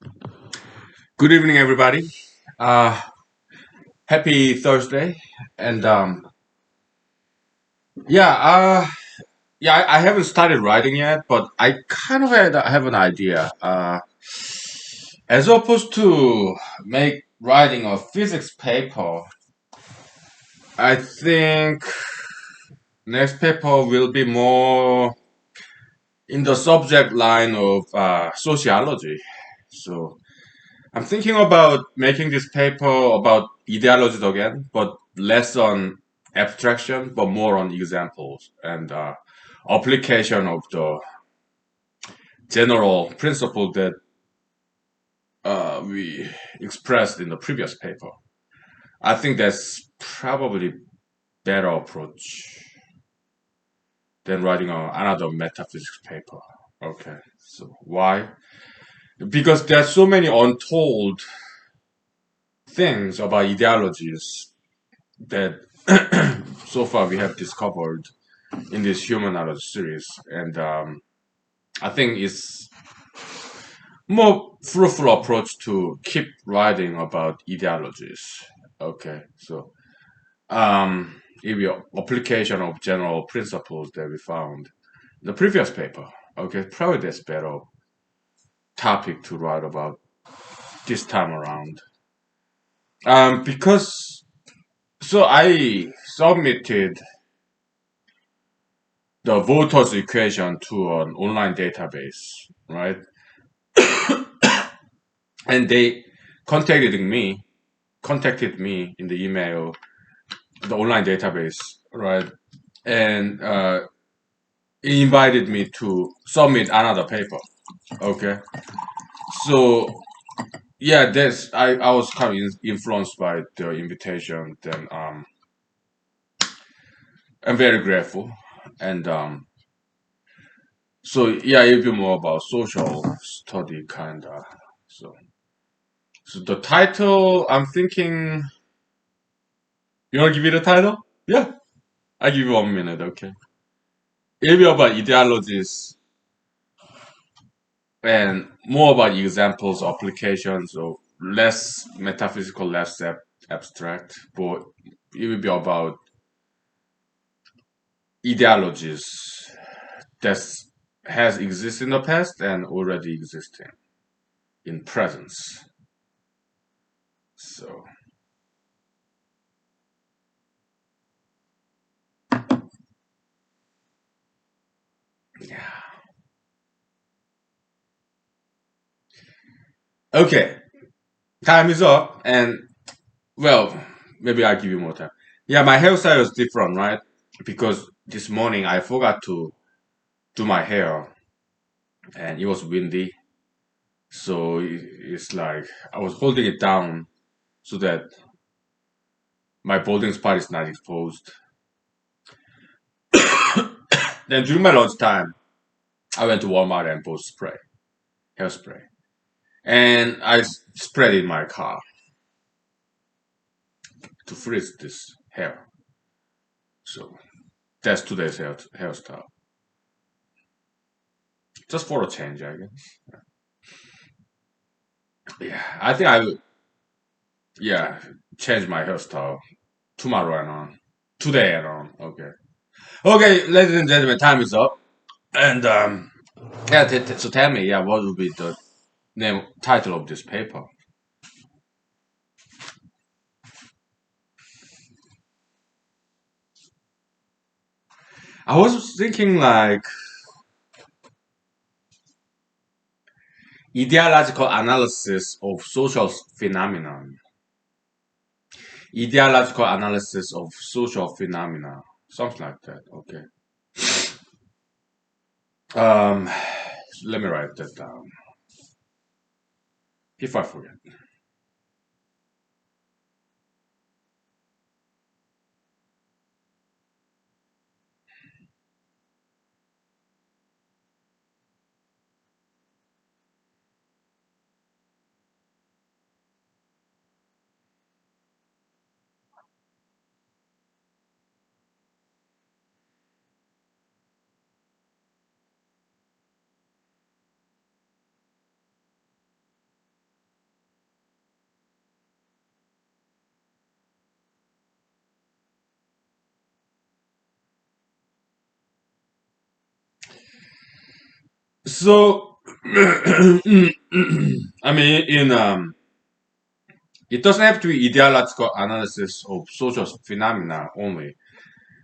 Good evening, everybody. Uh, Happy Thursday, and yeah, I haven't started writing yet, but I kind of have an idea. As opposed to make writing a physics paper, I think next paper will be more in the subject line of sociology. So I'm thinking about making this paper about ideologies again, but less on abstraction, but more on examples and application of the general principle that we expressed in the previous paper. I think that's probably better approach than writing another metaphysics paper. Okay, so why? Because there's so many untold things about ideologies that so far we have discovered in this humanology series, and I think it's more fruitful approach to keep writing about ideologies. Okay, so if your application of general principles that we found in the previous paper. Okay, probably that's better topic to write about this time around. Because so I submitted the voters equation to an online database, right? And they contacted me, contacted me in the email, the online database, right? And invited me to submit another paper. Okay, so yeah, that's I was kind of influenced by the invitation. Then I'm very grateful, and so yeah, it'll be more about social study kinda. So so the title, I'm thinking. You want to give me the title? Yeah, I give you 1 minute. Okay. It'll be about ideologies and more about examples, applications, or less metaphysical, less abstract. But it will be about ideologies that has existed in the past and already existing in presence. So yeah. Okay, time is up, and well, maybe I'll give you more time. Yeah, my hairstyle is different, right? Because this morning I forgot to do my hair, and it was windy, so it's like I was holding it down so that my balding spot is not exposed. Then during my lunchtime, I went to Walmart and bought spray, hairspray, and I sprayed it in my car to freeze this hair. So that's today's hairstyle. Just for a change, I guess. Yeah, I think I will. Yeah, change my hairstyle tomorrow and on, today and on. Okay. Okay, ladies and gentlemen, time is up. And yeah, so tell me, yeah, what would be the name title of this paper? I was thinking like ideological analysis of social phenomenon. Ideological analysis of social phenomena, something like that. Okay. Um, Let me write that down if I forget. So, I mean, it doesn't have to be ideological analysis of social phenomena only.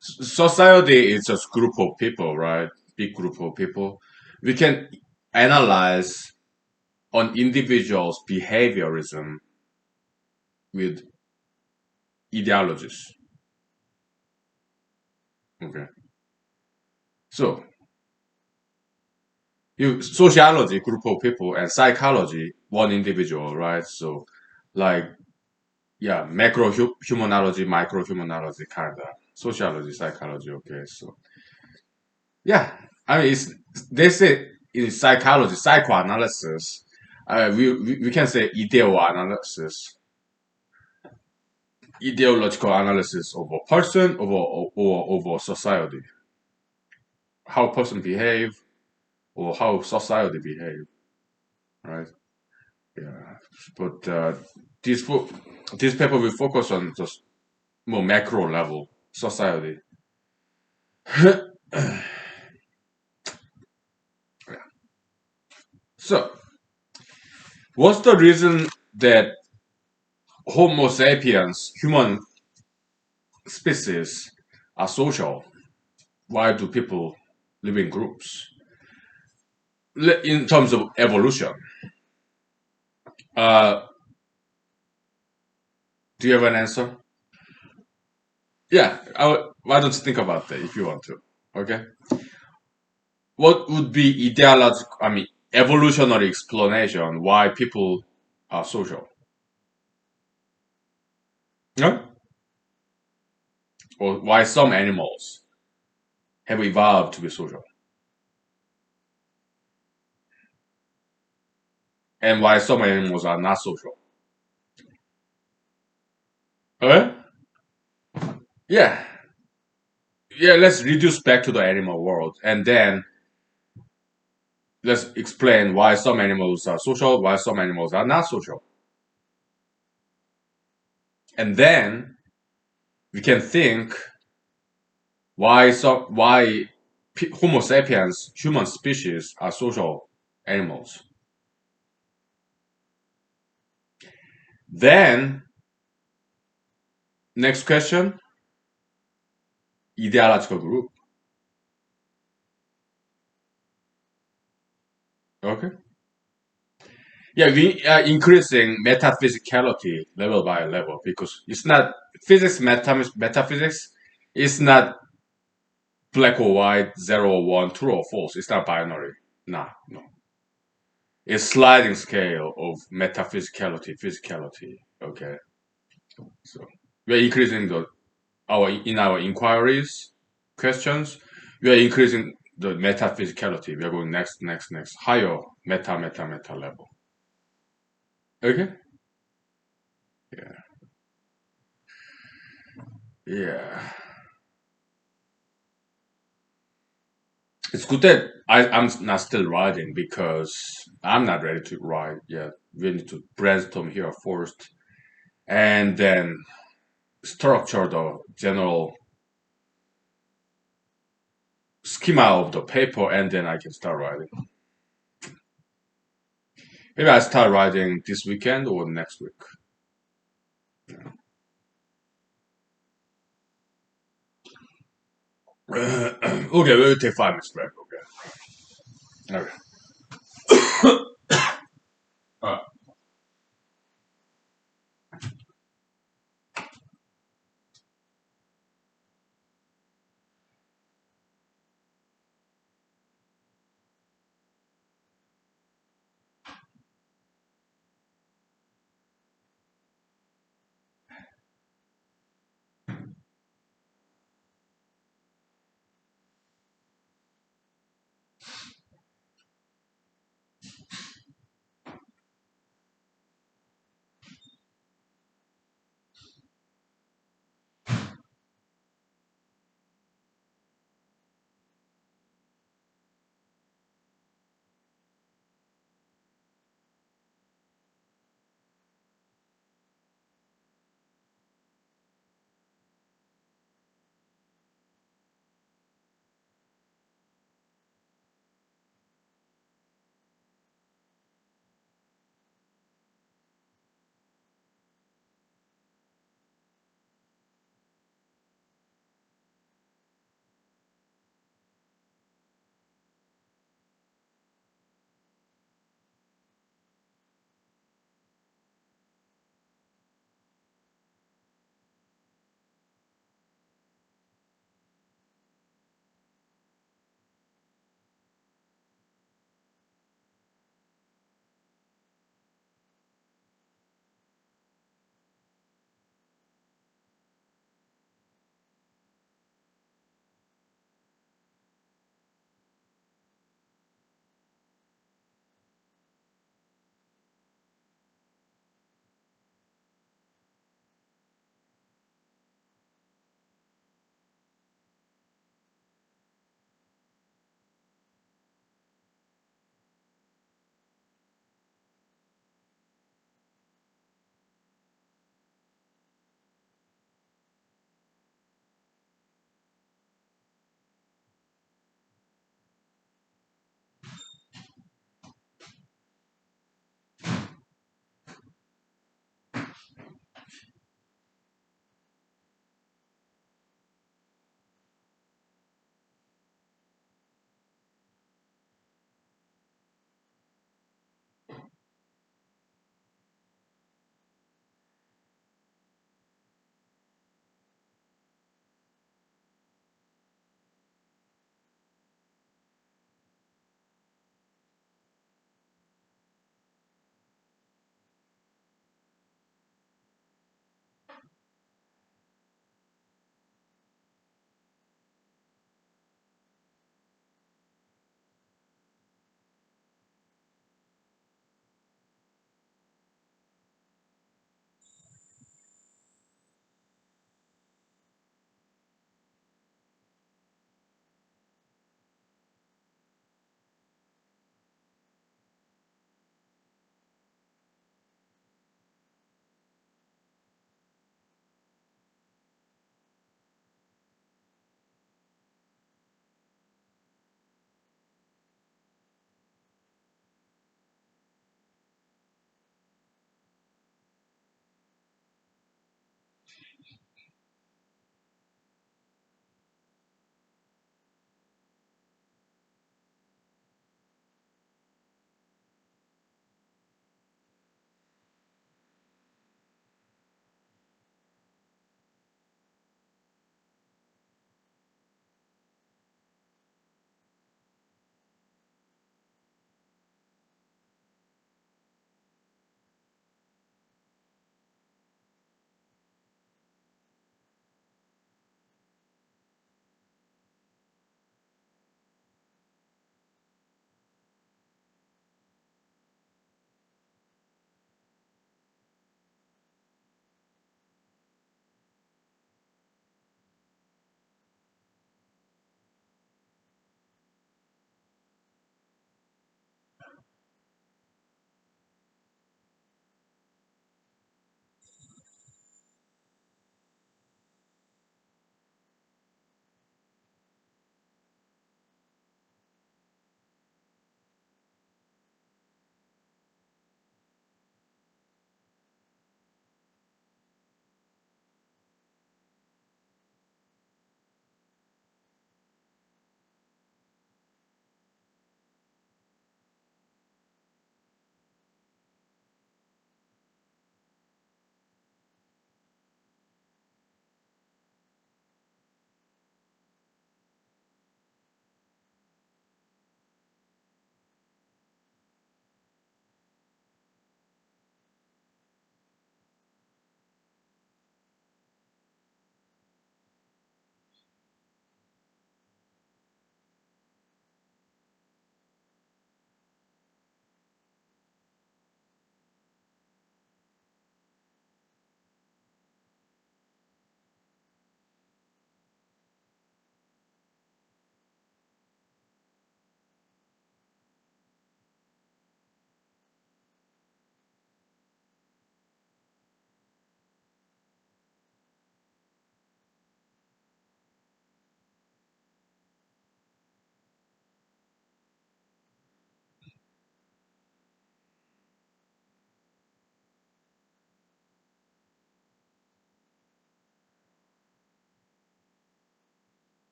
Society is just group of people, right? Big group of people. We can analyze on individuals' behaviorism with ideologies. Okay. So you sociology, group of people, and psychology, one individual, right? So like yeah, macro humanology, micro humanology, kind of sociology, psychology. Okay, so yeah, I mean, it's they say in psychology, psychoanalysis. We can say ideological analysis of a person, over society, how person behave, or how society behave, right? Yeah, but this fo- this paper will focus on just more macro level society. So, what's the reason that Homo sapiens, human species, are social? Why do people live in groups? In terms of evolution, uh, do you have an answer? Yeah, why don't you think about that if you want to? Okay. What would be ideological, I mean, evolutionary explanation why people are social? Yeah? Or why some animals have evolved to be social? And why some animals are not social? Okay? Yeah. Yeah, let's reduce back to the animal world and then let's explain why some animals are social, why some animals are not social. And then we can think why Homo sapiens, human species, are social animals. Then next question, ideological group. Okay. Yeah, we are increasing metaphysicality level by level because it's not physics, metaphysics. It's not black or white, zero or one, true or false. It's not binary. Nah, no. It's sliding scale of metaphysicality, physicality. Okay, so we're increasing our inquiries, questions. We are increasing the metaphysicality. We are going next, higher meta level. Okay. Yeah. Yeah. It's good that I'm not still writing because I'm not ready to write yet. We need to brainstorm here first and then structure the general schema of the paper and then I can start writing. Maybe I start writing this weekend or next week. Okay, we'll take 5 minutes break. Okay. Okay. All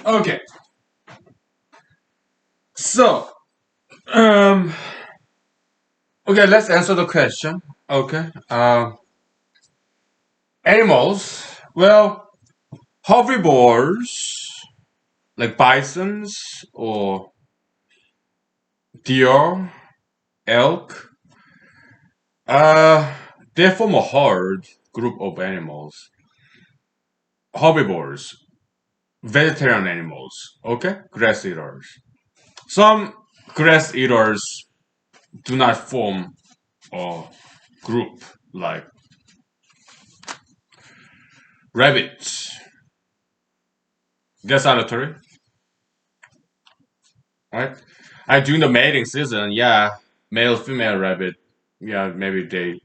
Okay, so um, okay, let's answer the question. Okay, animals. Well, herbivores like bisons or deer, elk. Uh, they form a herd group of animals. Herbivores, vegetarian animals. Okay, grass eaters. Some grass eaters do not form a group like rabbits. They're solitary, right? And during the mating season, yeah, male female rabbit, yeah, maybe they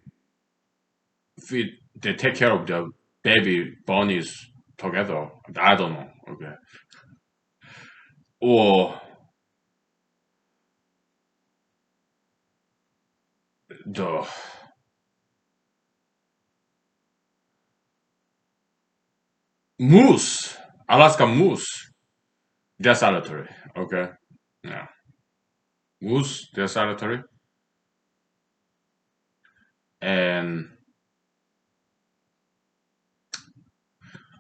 take care of the baby bunnies together. I don't know. Okay, or the moose, Alaska moose, they're solitary. Okay, yeah, moose, they're solitary, and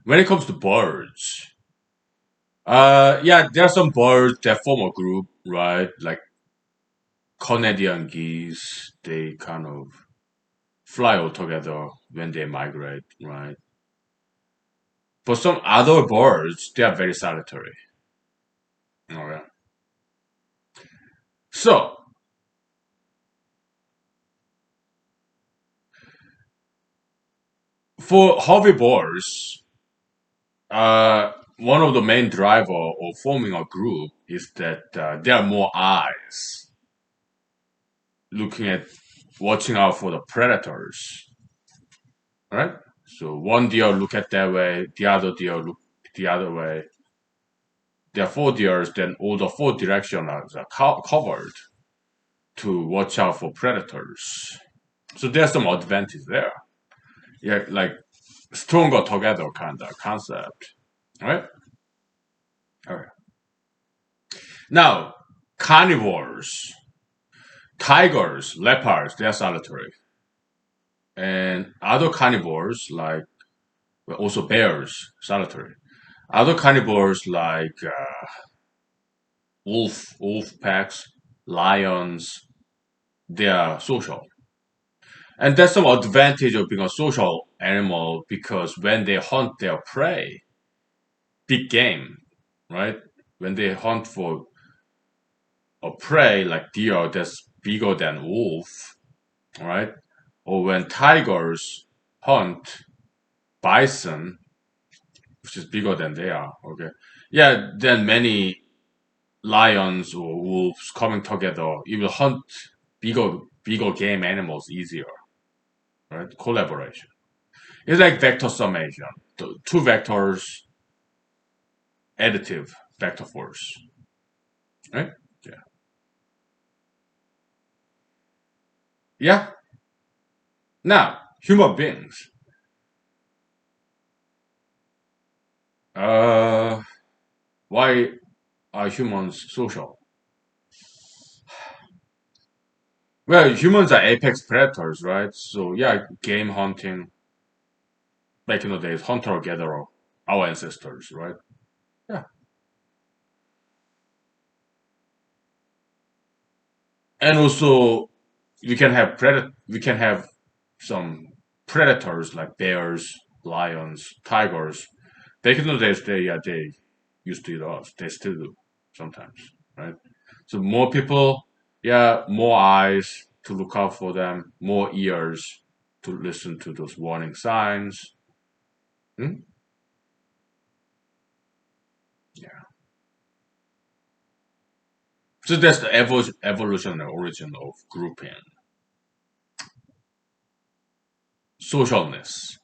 when it comes to birds, yeah, there are some birds that form a group, right? Like Canadian geese, they kind of fly all together when they migrate, right? But some other birds, they are very solitary. Okay. So for herbivores, one of the main driver of forming a group is that there are more eyes looking at, watching out for the predators, right? So one deer look at that way, the other deer look the other way. There are four deers, then all the four directions are covered to watch out for predators. So there's some advantage there. Yeah, like stronger together kind of concept, right? All right. Now, carnivores, tigers, leopards, they are solitary, and other carnivores like well, also bears, solitary. Other carnivores like wolf packs, lions, they are social. And that's some advantage of being a social animal because when they hunt their prey, big game, right? When they hunt for a prey like deer that's bigger than wolf, right? Or when tigers hunt bison, which is bigger than they are, okay? Yeah, then many lions or wolves coming together, you will hunt bigger game animals easier, right? Collaboration. It's like vector summation. The two vectors, additive vector force, right? Yeah. Yeah. Now, human beings. Uh, why are humans social? Well, humans are apex predators, right? So yeah, game hunting back in the days, hunter gatherer, our ancestors, right? Yeah. And also we can have some predators like bears, lions, tigers. Back in the days, they used to eat us. They still do sometimes, right? So more people, yeah, more eyes to look out for them, more ears to listen to those warning signs. Hmm? Yeah. So that's the evolutionary origin of grouping. Socialness,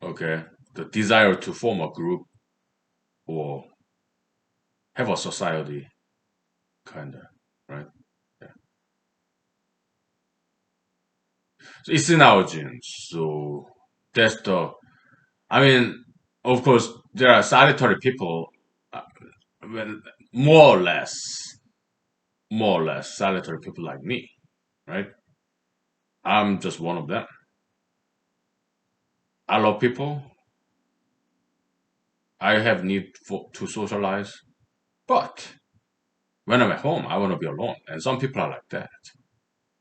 okay? The desire to form a group or have a society, kind of, right? Yeah. So it's in our genes. So that's the, I mean, Of course, there are solitary people, well, more or less, more or less solitary people like me, right? I'm just one of them. I love people. I have need to socialize, but when I'm at home, I want to be alone. And some people are like that.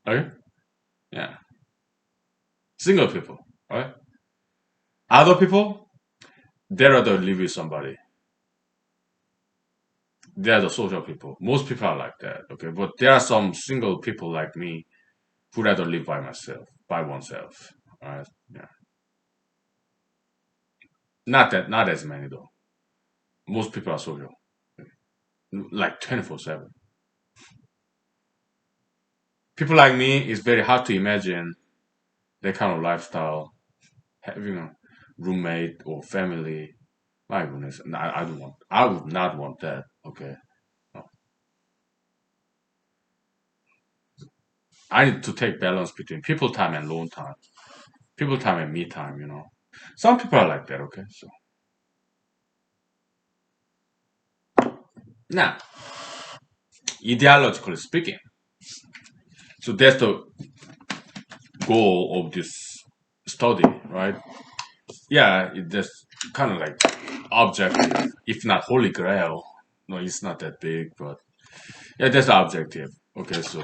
Okay? Yeah. Single people, right? Other people, they rather live with somebody. They're the social people. Most people are like that. Okay. But there are some single people like me who rather live by myself, by oneself. Right? Yeah. Not as many though. Most people are social. Like 24/7. People like me, it's very hard to imagine that kind of lifestyle, having a roommate or family. My goodness, I don't want. I would not want that. Okay, no. I need to take balance between people time and alone time, people time and me time. Some people are like that. Okay, so now ideologically speaking, so that's the goal of this study, right? Yeah, it just kind of like objective, if not holy grail. No, it's not that big, but yeah, that's the objective. Okay, so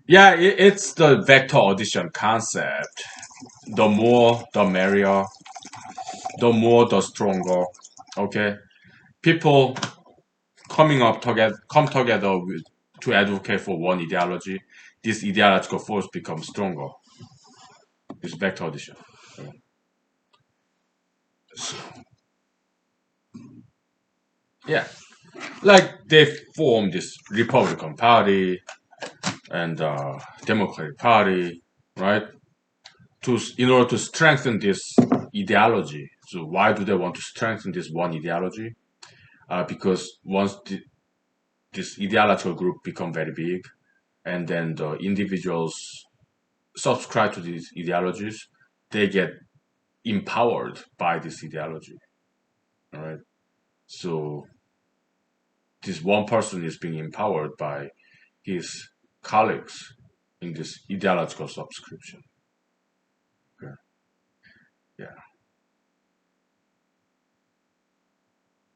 yeah, it's the vector addition concept. The more, the merrier. The more, the stronger. Okay, people come together to advocate for one ideology. This ideological force becomes stronger. This vector addition. Okay. So, yeah, like they form this Republican Party and Democratic Party, right? In order to strengthen this ideology. So why do they want to strengthen this one ideology? Because once this ideological group become very big, and then the individuals subscribe to these ideologies, they get empowered by this ideology. All right. So this one person is being empowered by his colleagues in this ideological subscription. Okay. Yeah,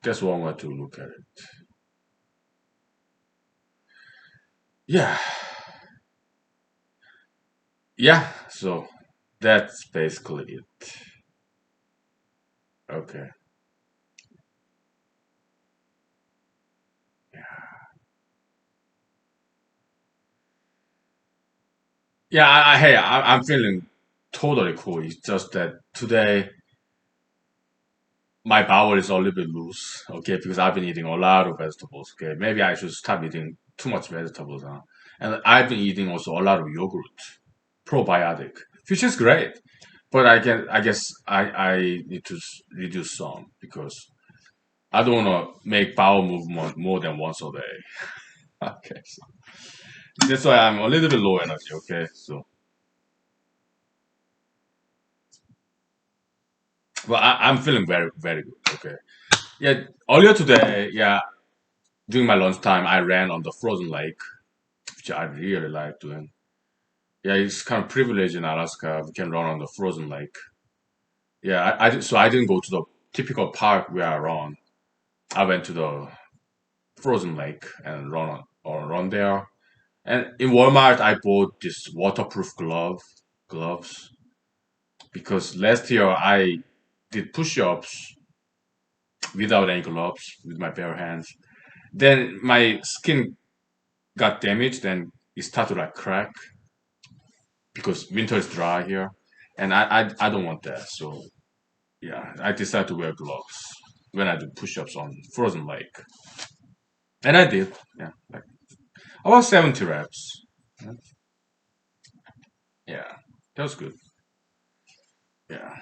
that's one way to look at it. Yeah, yeah. So that's basically it. Okay. Yeah. Hey, I'm feeling totally cool. It's just that today my bowel is a little bit loose. Okay, because I've been eating a lot of vegetables. Okay, maybe I should stop eating too much vegetables now. And I've been eating also a lot of yogurt, probiotic, which is great. But I guess I need to reduce some because I don't want to make bowel movement more than once a day. Okay, so that's why I'm a little bit low energy. Okay, so but I'm feeling very very good. Okay, yeah. Earlier today, yeah, during my lunchtime, I ran on the frozen lake, which I really like doing. Yeah, it's kind of privileged in Alaska. We can run on the frozen lake. Yeah, so I didn't go to the typical park where I run. I went to the frozen lake and run there. And in Walmart, I bought this waterproof gloves because last year I did push-ups without any gloves with my bare hands. Then my skin got damaged and it started to like crack because winter is dry here, and I don't want that. So yeah, I decided to wear gloves when I do push-ups on frozen lake, and I did. Yeah, like about 70 reps. Yeah, that was good. Yeah.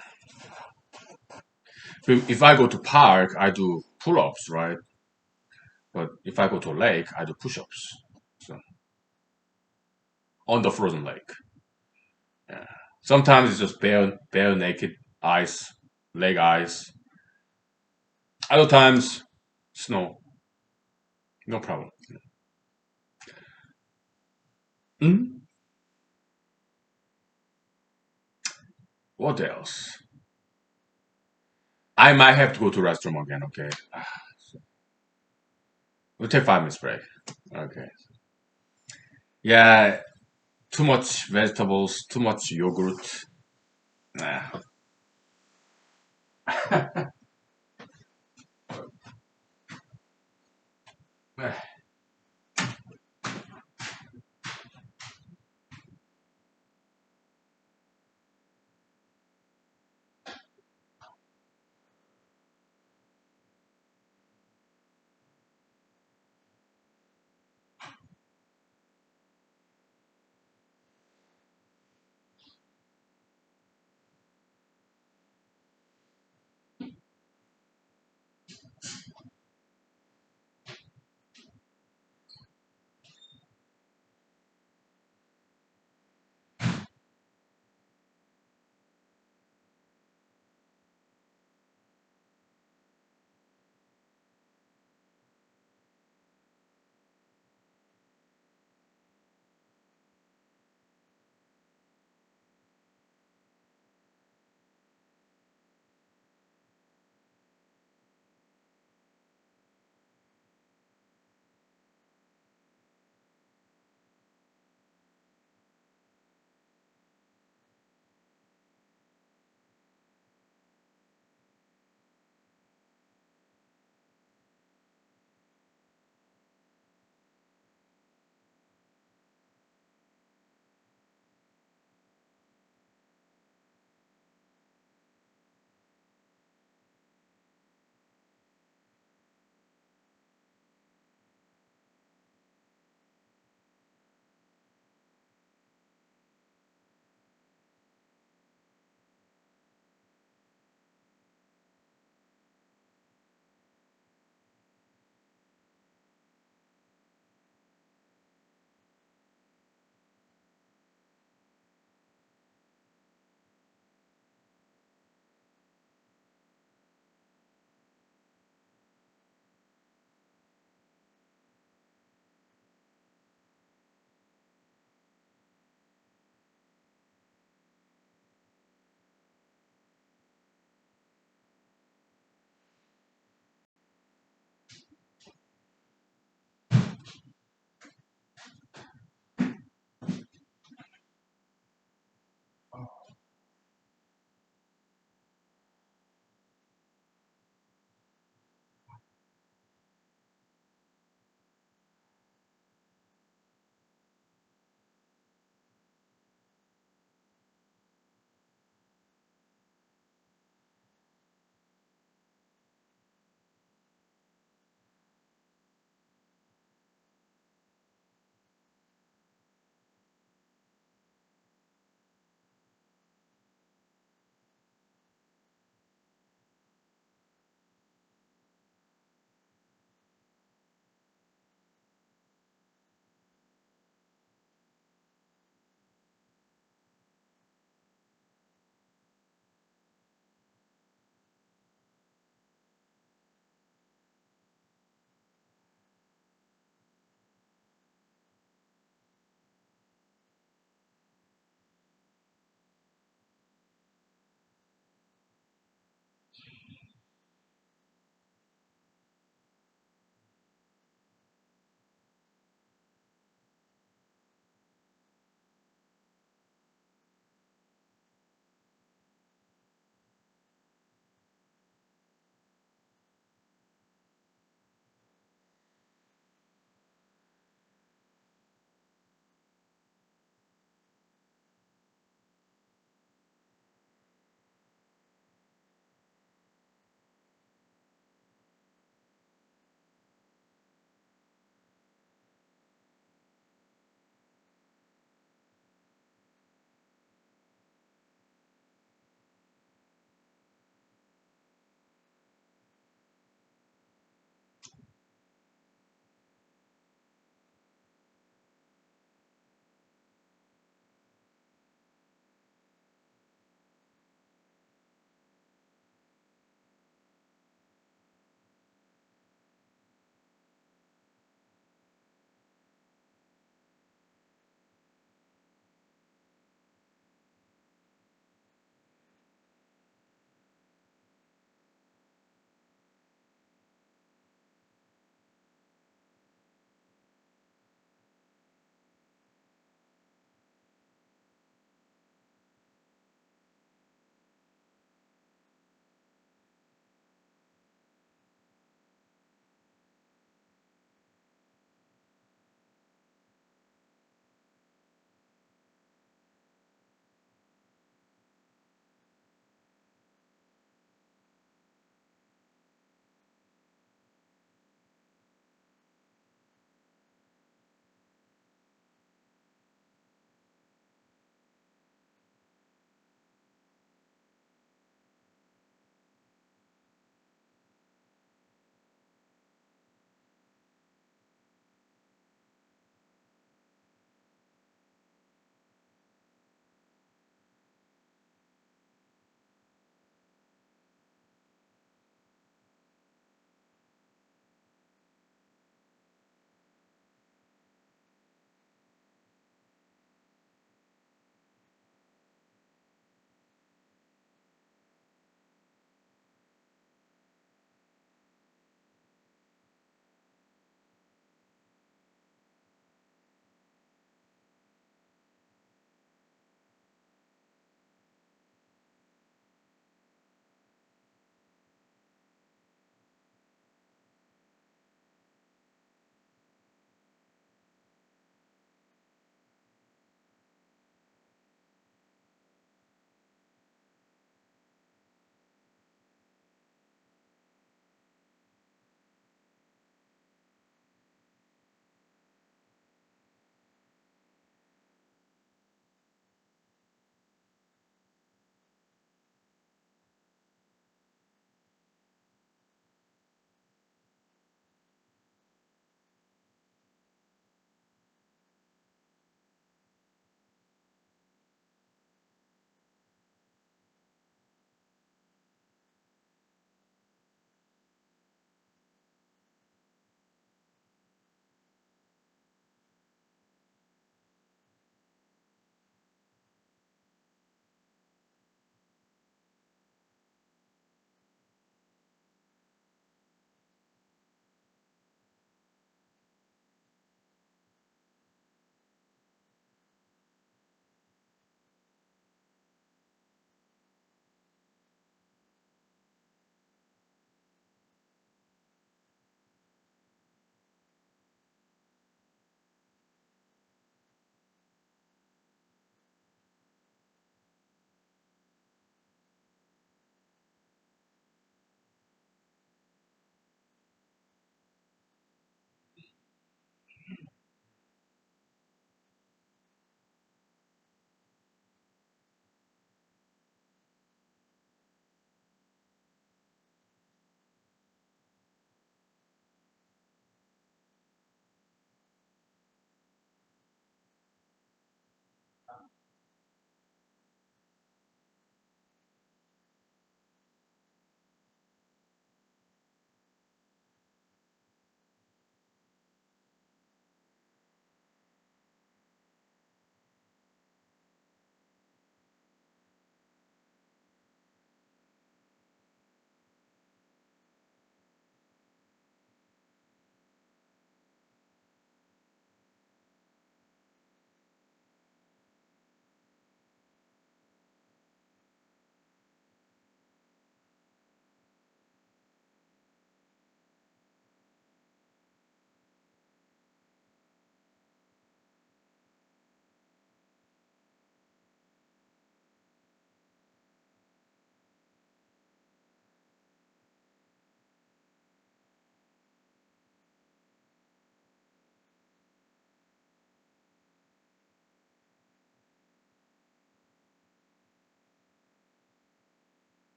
But if I go to park, I do pull-ups, right? But if I go to a lake, I do push-ups. So on the frozen lake. Yeah. Sometimes it's just bare naked ice, leg ice. Other times, snow. No problem. Mm? What else? I might have to go to restroom again. Okay. We'll take 5 minutes break. Okay. Yeah. Too much vegetables. Too much yogurt. Nah.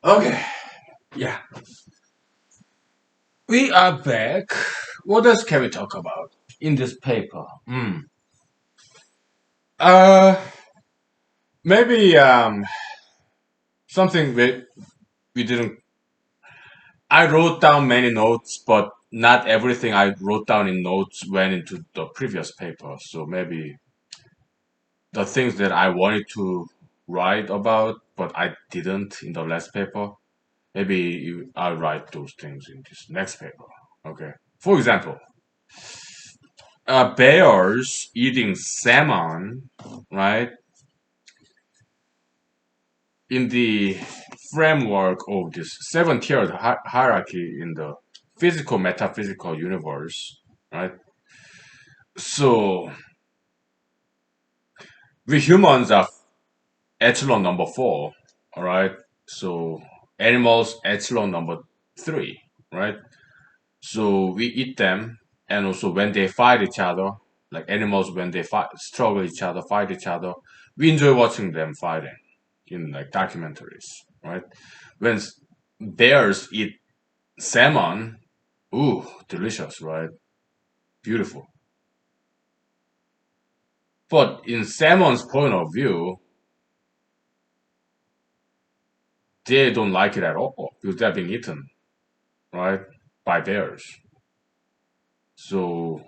Okay, yeah, we are back. What else can we talk about in this paper? Uh, maybe something we didn't. I wrote down many notes, but not everything I wrote down in notes went into the previous paper. So maybe the things that I wanted to write about, but I didn't in the last paper. Maybe I'll write those things in this next paper. Okay. For example, bears eating salmon, right? In the framework of this seven-tiered hierarchy in the physical metaphysical universe, right? So we humans are echelon number four, all right? So animals echelon number three, right? So we eat them, and also when they fight each other, like animals when they fight, struggle each other, fight each other, we enjoy watching them fighting in like documentaries, right? When bears eat salmon, ooh, delicious, right? Beautiful. But in salmon's point of view, they don't like it at all because they're being eaten, right, by bears. So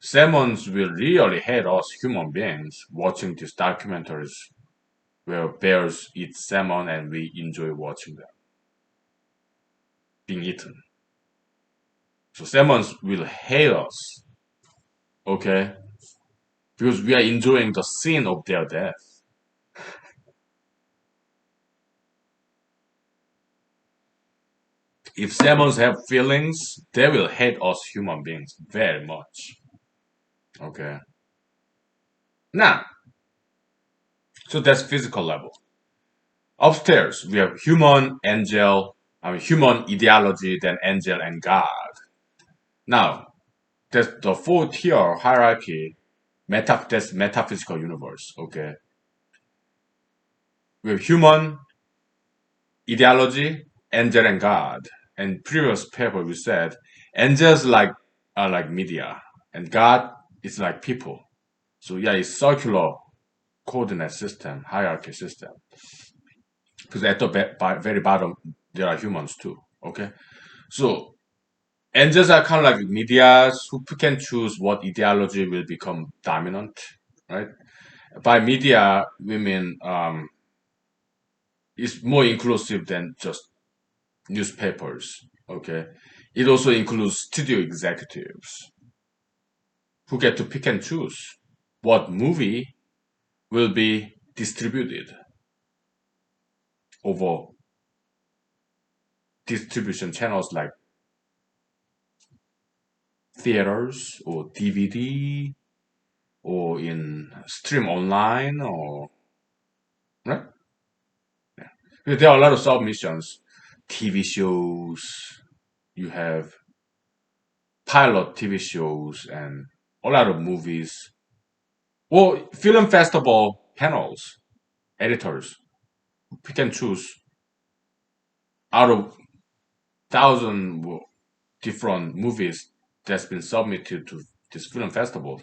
salmons will really hate us human beings watching these documentaries where bears eat salmon and we enjoy watching them being eaten. So salmons will hate us, okay, because we are enjoying the scene of their death. If salmons have feelings, they will hate us human beings very much. Okay. Now, so that's physical level. Upstairs, we have human, angel, I mean human ideology, then angel and God. Now, that's the four tier hierarchy, that's metaphysical universe. Okay. We have human, ideology, angel and God. And previous paper we said angels like are like media and God is like people. So yeah, it's circular coordinate system, hierarchy system. Because at the very bottom there are humans too. Okay, so angels are kind of like medias who can choose what ideology will become dominant, right? By media, we mean it's more inclusive than just newspapers. Okay, it also includes studio executives who get to pick and choose what movie will be distributed over distribution channels like theaters or DVD or in stream online or right. There are a lot of submissions, TV shows. You have pilot TV shows and a lot of movies. Or film festival panels, editors pick and choose out of thousand different movies that's been submitted to this film festival.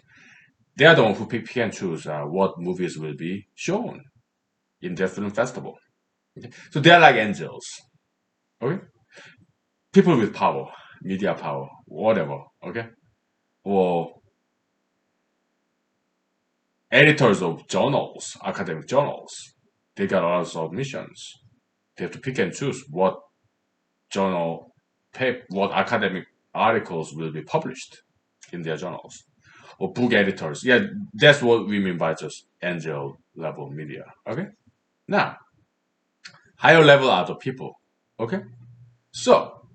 They are the one who pick and choose what movies will be shown in their film festival. Okay? So they are like angels. Okay, people with power, media power, whatever. Okay, or editors of journals, academic journals. They got a lot of submissions. They have to pick and choose what journal, what academic articles will be published in their journals. Or book editors. Yeah, that's what we mean by just angel level media. Okay. Now, higher level are the people. Okay. So,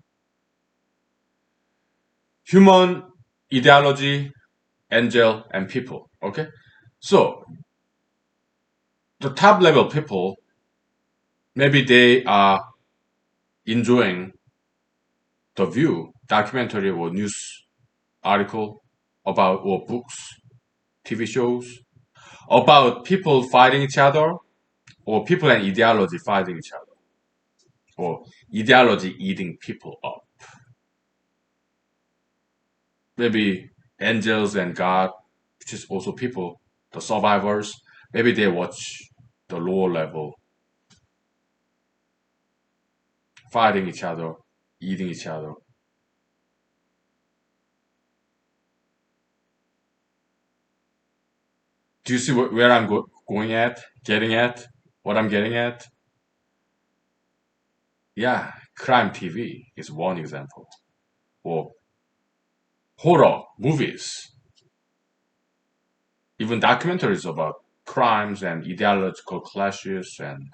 human ideology, angel, and people. Okay. So, the top level people, maybe they are enjoying the view, documentary or news article about, or books, TV shows, about people fighting each other, or people and ideology fighting each other, or ideology eating people up. Maybe angels and God, which is also people, the survivors, maybe they watch the lower level fighting each other, eating each other. Do you see where I'm going at, getting at, what I'm getting at? Yeah, crime TV is one example, or horror movies, even documentaries about crimes and ideological clashes and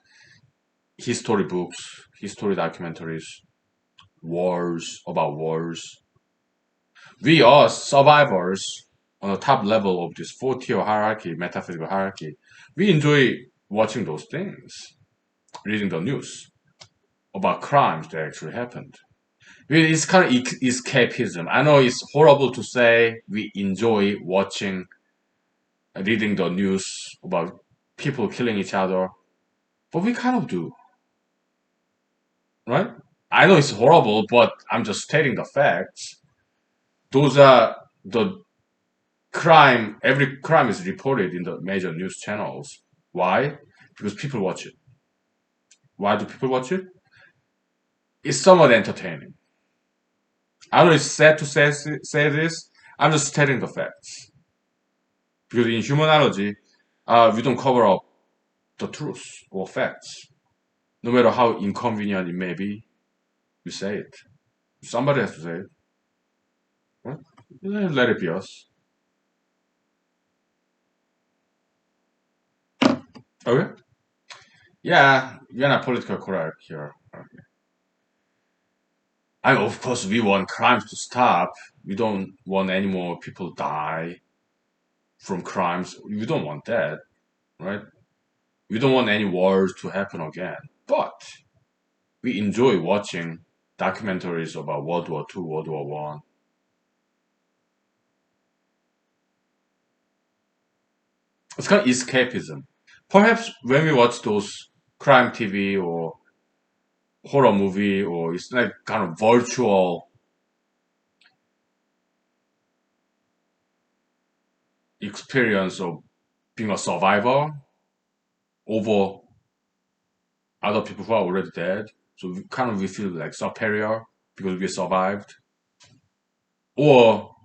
history books, history documentaries, wars, about wars. We are survivors on the top level of this four-tier hierarchy, metaphysical hierarchy. We enjoy watching those things, reading the news about crimes that actually happened. It's kind of escapism. I know it's horrible to say we enjoy watching, reading the news about people killing each other, but we kind of do, right? I know it's horrible, but I'm just stating the facts. Those are the crime. Every crime is reported in the major news channels. Why? Because people watch it. Why do people watch it? It's somewhat entertaining. I know it's sad to say this. I'm just stating the facts. Because in humanology, we don't cover up the truth or facts. No matter how inconvenient it may be, we say it. Somebody has to say it. Right? Let it be us. Okay? Yeah, we're not political correct here. Okay. I of course we want crimes to stop. We don't want any more people die from crimes. We don't want that, right? We don't want any wars to happen again. But we enjoy watching documentaries about World War II, World War One. It's kind of escapism. Perhaps when we watch those crime TV or horror movie, or it's like kind of virtual experience of being a survivor over other people who are already dead. So we feel like superior because we survived, or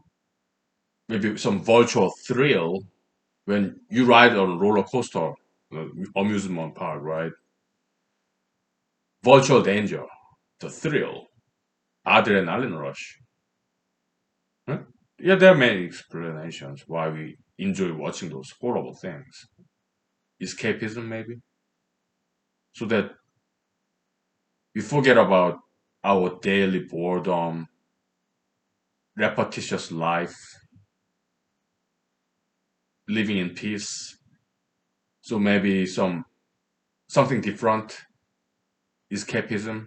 maybe some virtual thrill when you ride on a roller coaster, amusement park, right? Virtual danger, the thrill, adrenaline rush. Right? Yeah, there are many explanations why we enjoy watching those horrible things. Escapism, maybe, so that we forget about our daily boredom, repetitious life, living in peace. So maybe something different, escapism.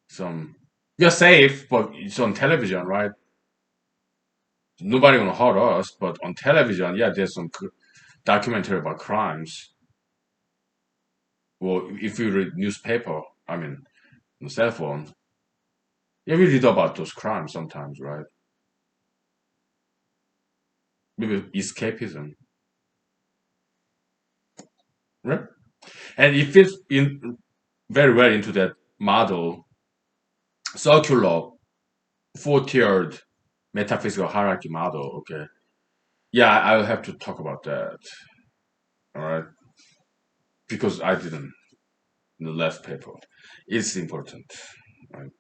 Some we are safe, but it's on television, right? Nobody gonna hurt us, but on television, yeah, there's some documentary about crimes. Or if you read newspaper, I mean, on cell phone, yeah, we read about those crimes sometimes, right? maybe escapism, right? And it fits in very well into that model, circular, four-tiered metaphysical hierarchy model. Okay, yeah, I'll have to talk about that. All right, because I didn't in the last paper. It's important. Right?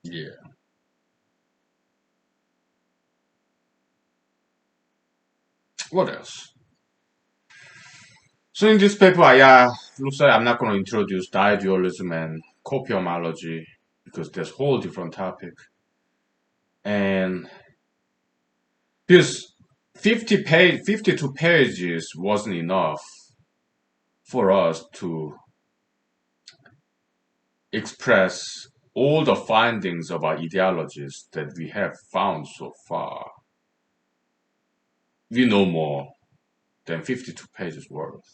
Yeah. What else? So in this paper, yeah, looks like I'm not going to introduce diadualism and copiomology because that's a whole different topic. And because 52 pages wasn't enough for us to express all the findings of our ideologies that we have found so far. We know more than 52 pages worth.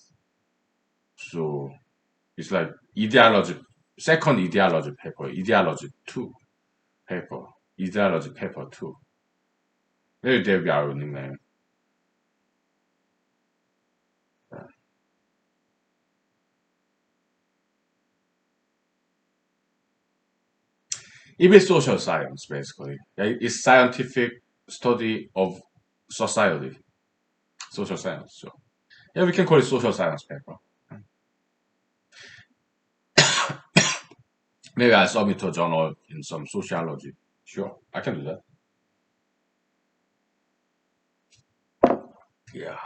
So it's like ideology, second ideology paper, ideology two paper, ideology paper two. 왜 데뷔하고 있는 It is social science, basically. Yeah, it's scientific study of society, social science. So, yeah, we can call it social science paper. Maybe I submit to a journal in some sociology. Sure, I can do that. Yeah.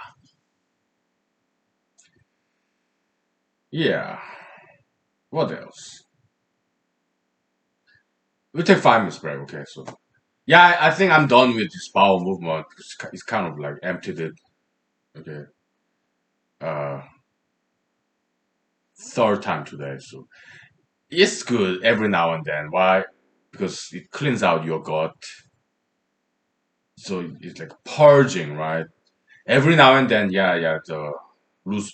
Yeah. What else? We take 5 minutes break, okay? So, yeah, I think I'm done with this bowel movement. It's kind of like emptied it, okay? Uh, third time today. So, it's good every now and then. Why? Because it cleans out your gut. So it's like purging, right? Every now and then, yeah, the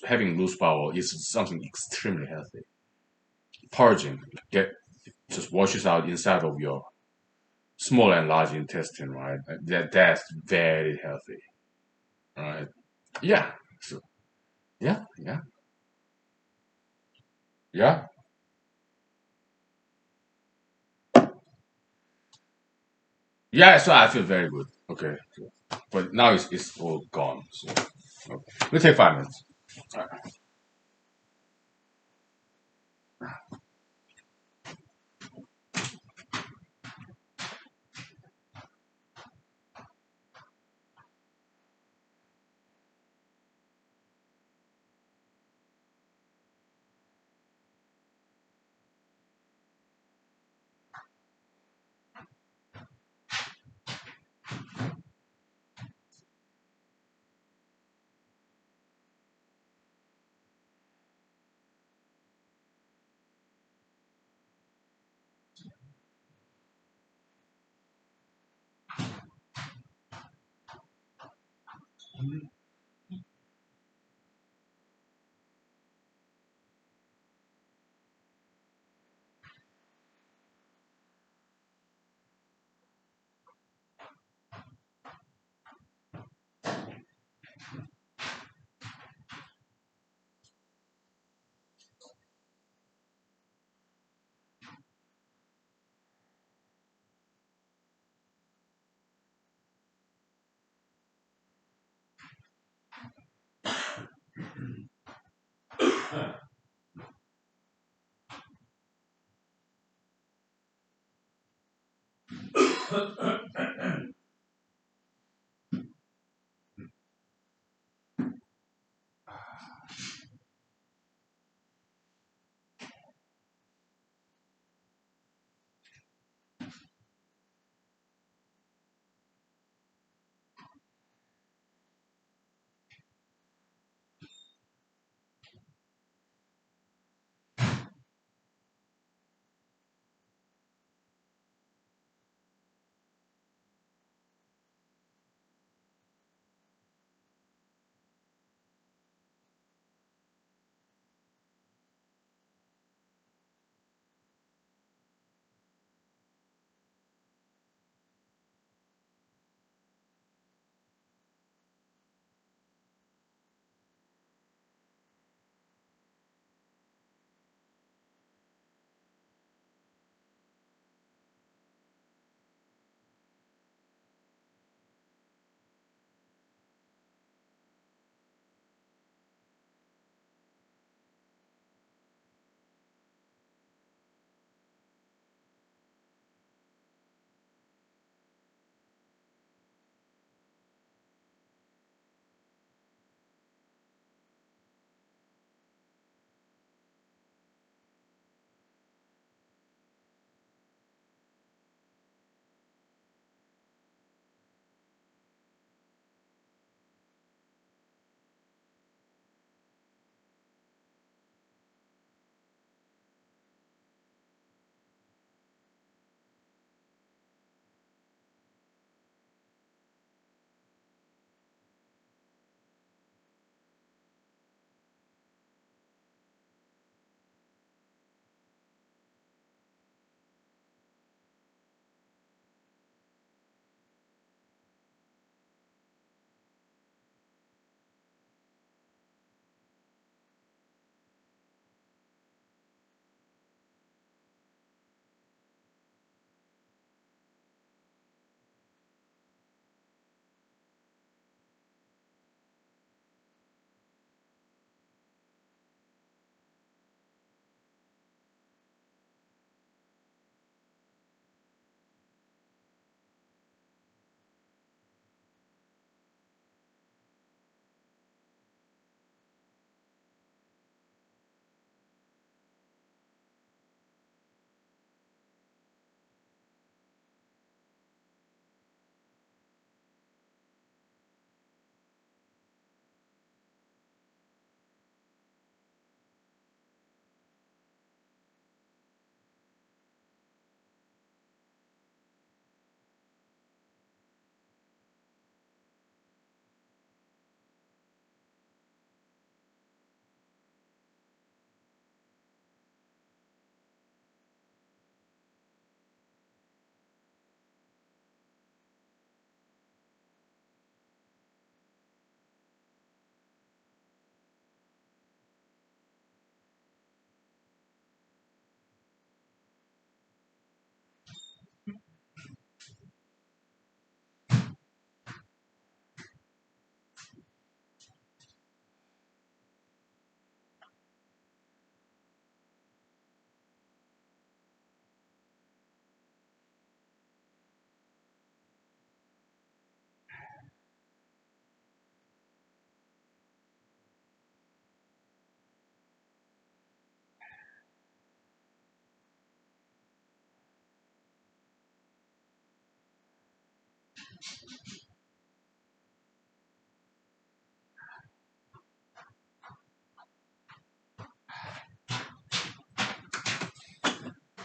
having loose bowel is something extremely healthy. Purging, get just washes out inside of your small and large intestine, right? That's very healthy, right? Yeah. So yeah, yeah, yeah, yeah. So I feel very good. Okay, so, but now it's all gone. So okay. We'll take 5 minutes.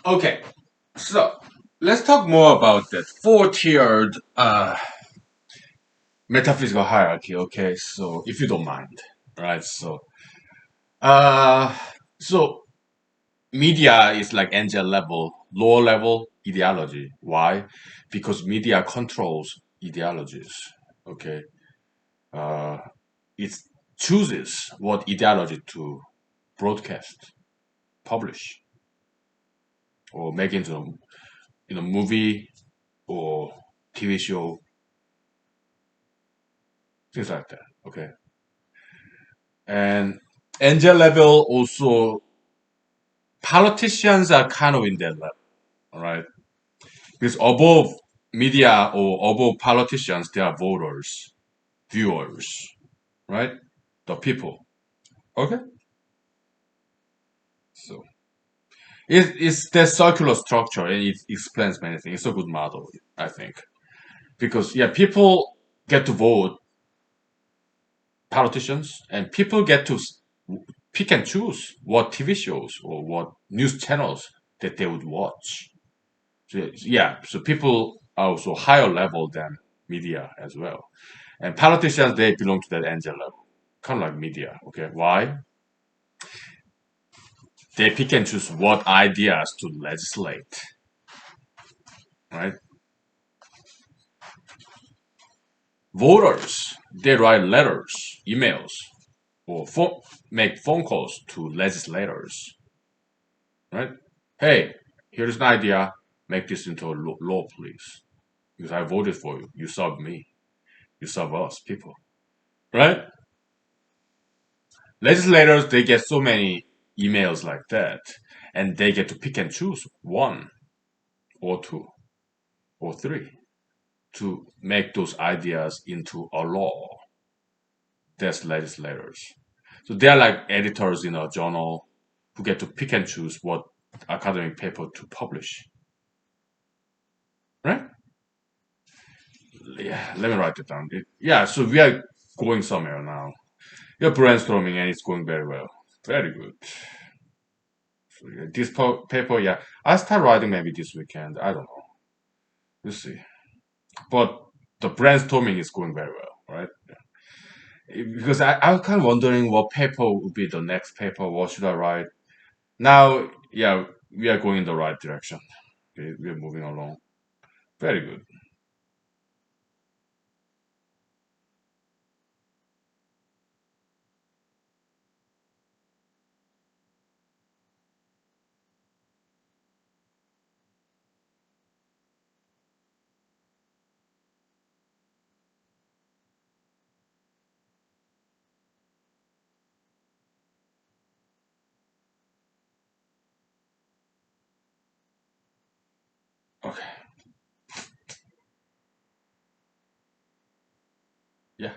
Okay, so let's talk more about that four-tiered metaphysical hierarchy. Okay, so if you don't mind, right? Uh, so media is like angel level, lower level ideology. Why? Because media controls ideologies. Okay, uh, it chooses what ideology to broadcast, publish, or make into a movie or TV show, things like that. Okay, and angel level also politicians are kind of in that level. All right, because above media or above politicians, there are voters, viewers, right? The people. Okay, so it's the circular structure and it explains many things. It's a good model, I think, because yeah, people get to vote politicians, and people get to pick and choose what TV shows or what news channels that they would watch. So, yeah, so people are also higher level than media as well. And politicians, they belong to that angel level, kind of like media. Okay, why? They pick and choose what ideas to legislate, right? Voters, they write letters, emails, or make phone calls to legislators, right? Hey, here's an idea. Make this into a law, please. Because I voted for you. You serve me. You serve us, people, right? Legislators, they get so many emails like that, and they get to pick and choose one or two or three to make those ideas into a law. That's legislators. So they're like editors in a journal who get to pick and choose what academic paper to publish, right? Yeah, let me write it down. Yeah, so we are going somewhere now. You're brainstorming and it's going very well. Very good. So yeah, this paper, yeah, I'll start writing maybe this weekend. I don't know. We'll see. But the brainstorming is going very well, right? Because I was kind of wondering what paper would be the next paper. What should I write? Now, yeah, we are going in the right direction. We're moving along. Very good. Okay. Yeah.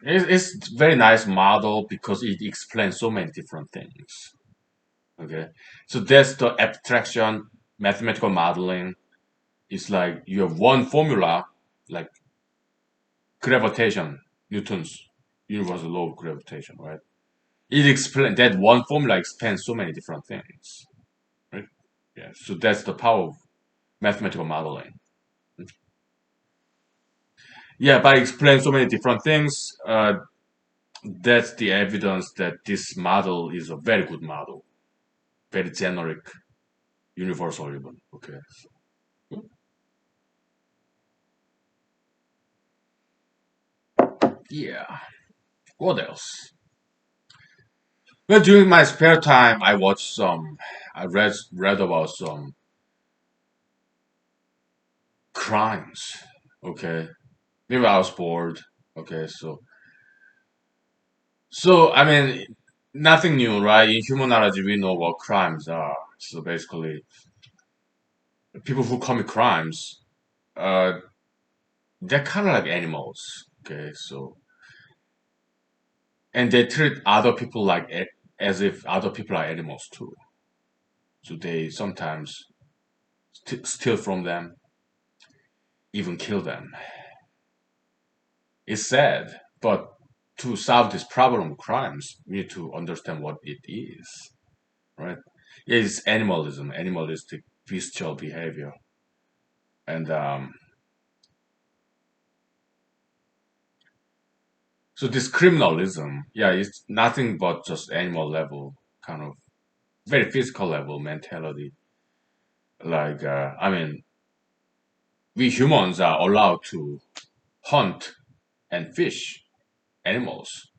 It's very nice model because it explains so many different things. Okay. So that's the abstraction, mathematical modeling. It's like you have one formula, like gravitation, Newton's universal law of gravitation, right? It explains that one formula explains so many different things, right? Yeah. So that's the power of mathematical modeling. Yeah, by explaining so many different things, that's the evidence that this model is a very good model, very generic, universal even. Okay. Yeah. What else? Well, during my spare time, I watched some. I read about some crimes. Okay. Maybe I was bored. Okay. So I mean, nothing new, right? In humanology, we know what crimes are. So basically, people who commit crimes, uh, they're kind of like animals. Okay. And they treat other people like as if other people are animals too. So they sometimes steal from them, even kill them. It's sad, but to solve this problem of crimes, we need to understand what it is, right? It's animalism, animalistic, bestial behavior, and so this criminalism, yeah, it's nothing but just animal level, kind of very physical level mentality. Like, I mean, we humans are allowed to hunt and fish animals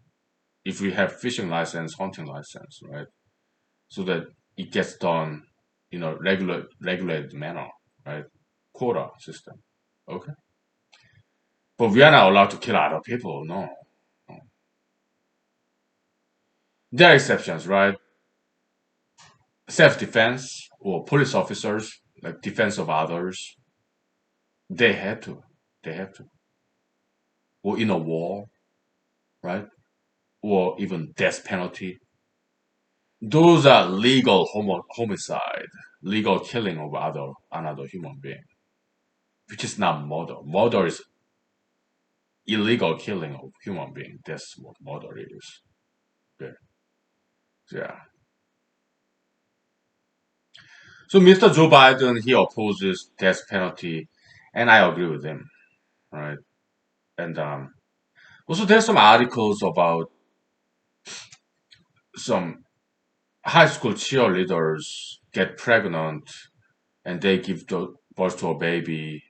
if we have fishing license, hunting license, right? So that it gets done in a regulated manner, right? Quota system, okay? But we are not allowed to kill other people, no. No. There are exceptions, right? Self-defense or police officers, like defense of others, they have to. They have to. Or in a war, right? Or even death penalty. Those are legal homicide, legal killing of another human being, which is not murder. Murder is illegal killing of human being. That's what murder is. Okay. Yeah. So Mr. Joe Biden, he opposes death penalty, and I agree with him, right? And also there's some articles about some high school cheerleaders get pregnant and they give birth to a baby,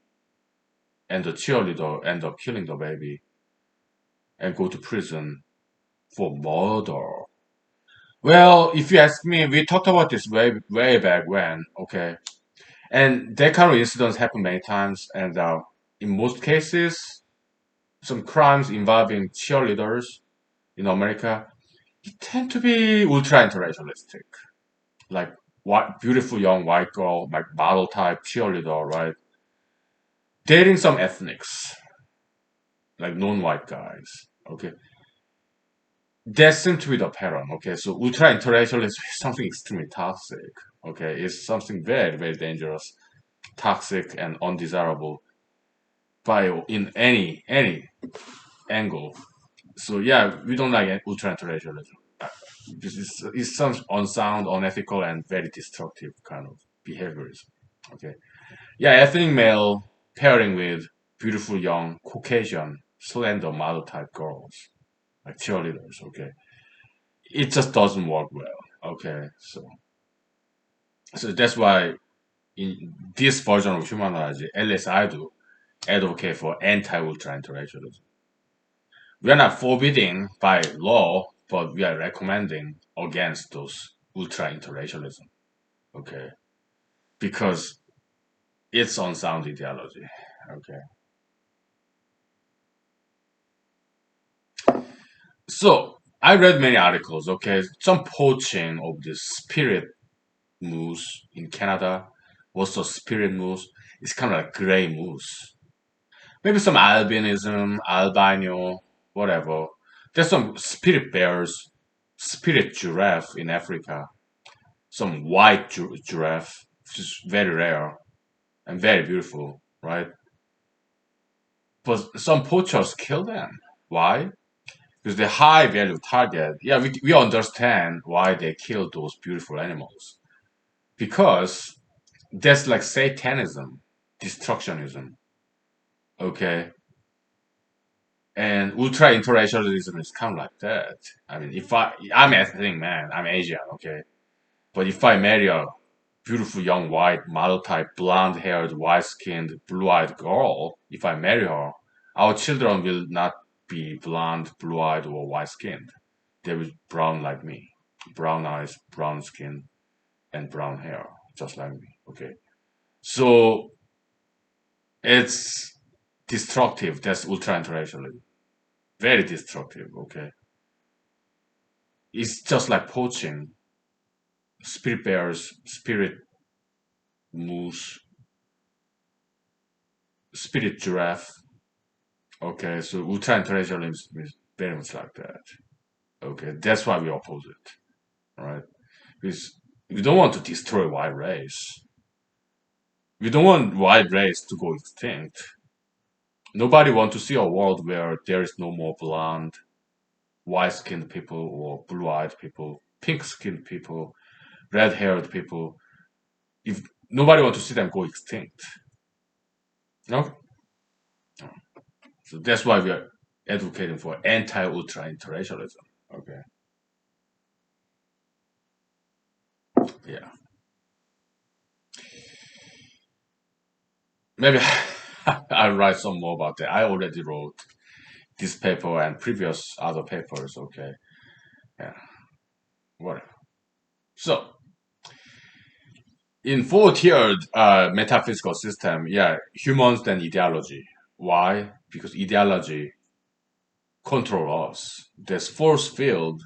and the cheerleader end up killing the baby and go to prison for murder. Well, if you ask me, we talked about this way back when, okay? And that kind of incidents happen many times, and in most cases, some crimes involving cheerleaders in America tend to be ultra interracialistic, like white, beautiful young white girl, like model type cheerleader, right? Dating some ethnics, like non-white guys, okay? That seems to be the pattern, okay? So ultra interracialism is something extremely toxic, okay? It's something very, very dangerous, toxic, and undesirable by in any angle. So yeah, we don't like ultra interracialism. This is it's some unsound, unethical, and very destructive kind of behaviors. Okay, yeah, ethnic male pairing with beautiful young Caucasian slender model type girls like cheerleaders. Okay, it just doesn't work well. Okay, so that's why in this version of humanology, at least I do advocate for anti-ultra interracialism. We are not forbidding by law, but we are recommending against those ultra interracialism. Okay, because it's unsound ideology. Okay, so I read many articles. Okay, some poaching of the spirit moose in Canada. Also, spirit moose. It's kind of like gray moose. Maybe some albinism, albino, whatever. There's some spirit bears, spirit giraffe in Africa. Some white giraffe, which is very rare and very beautiful, right? But some poachers kill them. Why? Because the high value target. Yeah, we understand why they kill those beautiful animals. Because that's like satanism, destructionism. Okay. And ultra interracialism is kind of like that. I mean, if I'm ethnic man, I'm Asian, okay? But if I marry a beautiful young white model type, blonde haired, white skinned, blue eyed girl, if I marry her, our children will not be blonde, blue eyed, or white skinned. They will be brown like me. Brown eyes, brown skin, and brown hair, just like me. Okay. So it's destructive. That's ultra interracialism. Very destructive. Okay. It's just like poaching. Spirit bears, spirit moose, spirit giraffe. Okay, so ultra intellectualism is very much like that. Okay, that's why we oppose it, right? Because we don't want to destroy white race. We don't want white race to go extinct. Nobody wants to see a world where there is no more blonde, white-skinned people or blue-eyed people, pink-skinned people, red-haired people. If nobody wants to see them go extinct, no. So that's why we are advocating for anti-ultra interracialism. Okay, yeah. Maybe I'll write some more about that. I already wrote this paper and previous other papers. Okay, yeah, whatever. So in four-tiered metaphysical system, yeah, humans then ideology. Why? Because ideology control us. This force field,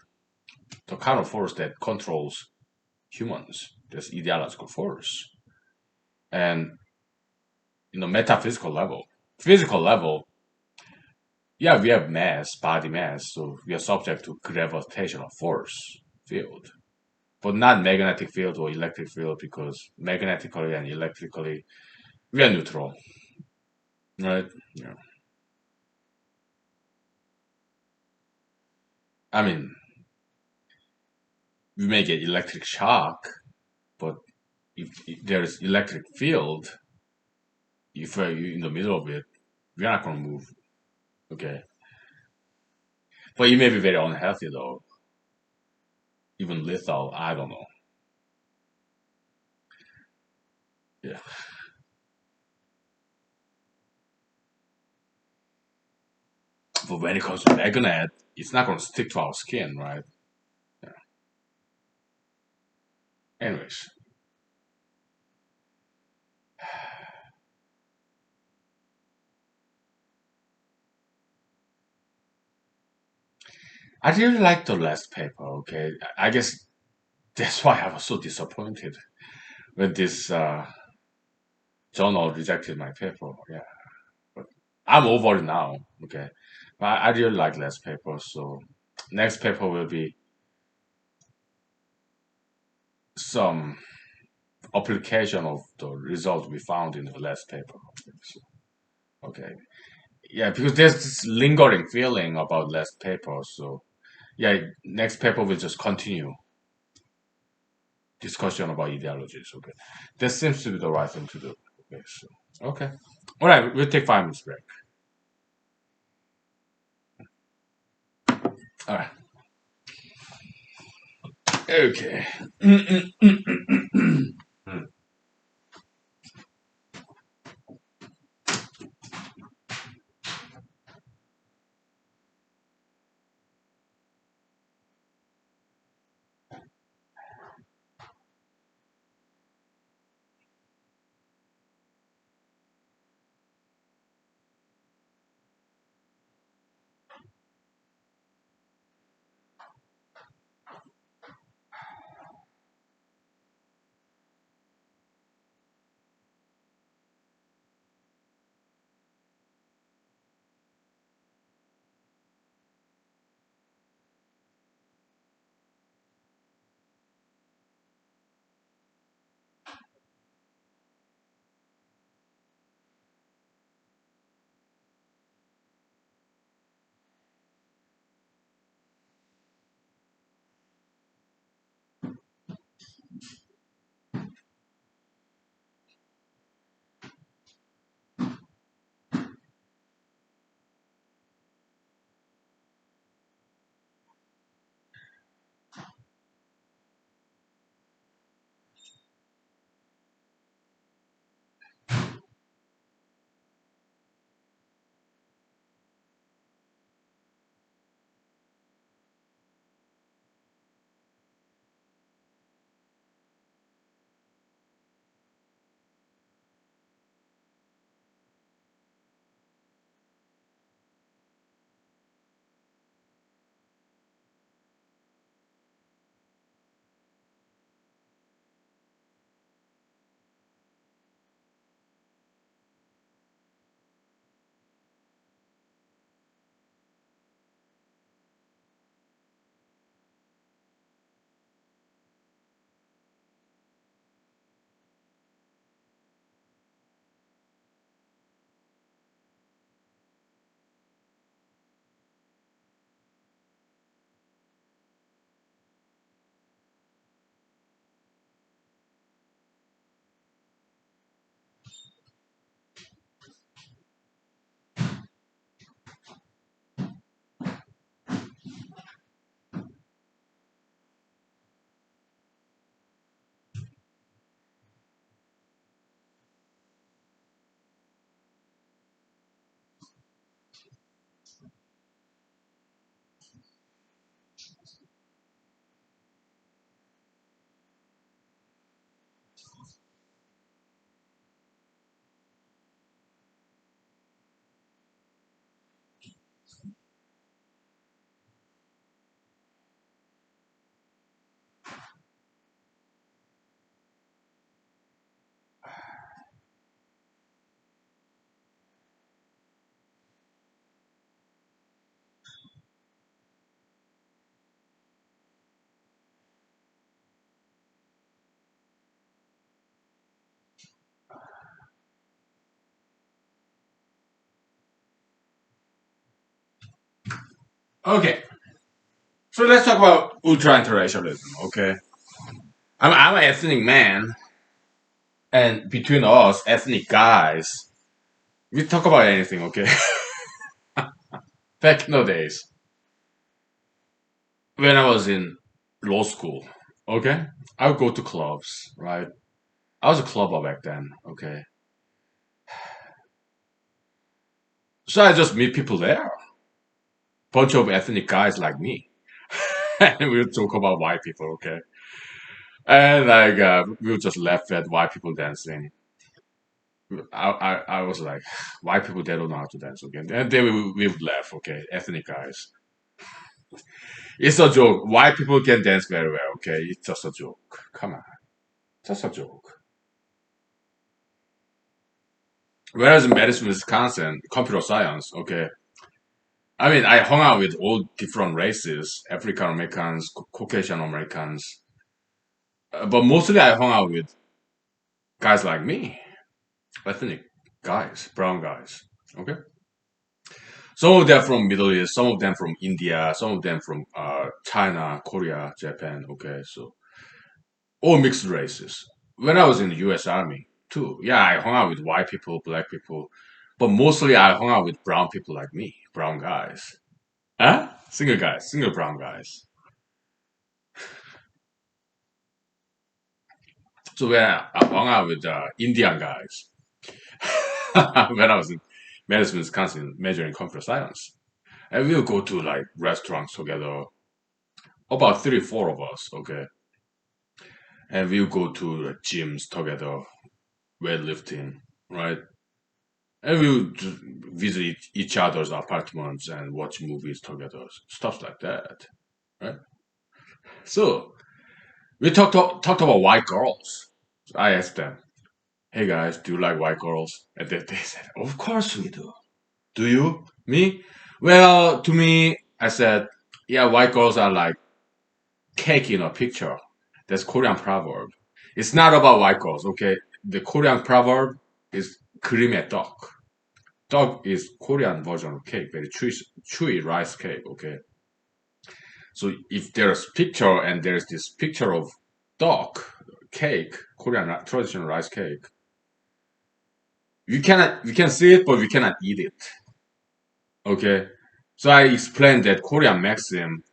the kind of force that controls humans, this ideological force. And metaphysical level, physical level, yeah, we have mass, body mass, so we are subject to gravitational force field, but not magnetic field or electric field because magnetically and electrically we are neutral, right? Yeah. I mean, we may get electric shock, but if there's electric field, if you're in the middle of it, we're not gonna move. Okay, but it may be very unhealthy though, even lethal. I don't know. Yeah, but when it comes to magnet, it's not gonna stick to our skin, right? Yeah. Anyways, I really liked the last paper. Okay, I guess that's why I was so disappointed when this journal rejected my paper. Yeah, but I'm over it now. Okay, but I really like last paper. So next paper will be some application of the result we found in the last paper. Okay, so, okay. Yeah, because there's this lingering feeling about last paper. So yeah, next paper will just continue discussion about ideologies. Okay, that seems to be the right thing to do. Okay, so okay, all right, we'll take 5 minutes break. All right, okay. Okay, so let's talk about ultra interracialism. Okay, I'm an ethnic man, and between us ethnic guys, we talk about anything. Okay, back in the days when I was in law school, okay, I would go to clubs. Right, I was a clubber back then. Okay, so I just meet people there, bunch of ethnic guys like me, and we'll talk about white people. Okay, and like we'll just laugh at white people dancing. I was like, white people they don't know how to dance, okay? And then we would laugh, okay? Ethnic guys, it's a joke. White people can dance very well, okay? It's just a joke. Come on, just a joke. Whereas in Madison, Wisconsin, computer science, okay? I mean, I hung out with all different races, African Americans, Caucasian Americans, but mostly I hung out with guys like me, ethnic guys, brown guys, okay? Some of them from Middle East, some of them from India, some of them from China, Korea, Japan. Okay, so all mixed races. When I was in the U.S. Army too, yeah, I hung out with white people, black people, but mostly I hung out with brown people like me, brown guys. Huh? Single guys, single brown guys. So when I hung out with Indian guys, when I was in Madison, Wisconsin, majoring in computer science, and we would go to like restaurants together, about three, four of us. Okay, and we'll go to the gyms together, weightlifting, right? And we'll just visit each other's apartments and watch movies together, stuff like that, right? So we talked about white girls. So I asked them, "Hey guys, do you like white girls?" And they said, "Of course we do." Do you? Me? Well, to me, I said, "Yeah, white girls are like cake in a picture." That's Korean proverb. It's not about white girls, okay? The Korean proverb is 그림의 떡. 떡 is Korean version of cake, very chewy rice cake, okay? So if there's picture and there's this picture of 떡, cake, Korean traditional rice cake, we can see it, but we cannot eat it, okay? So I explained that Korean maxim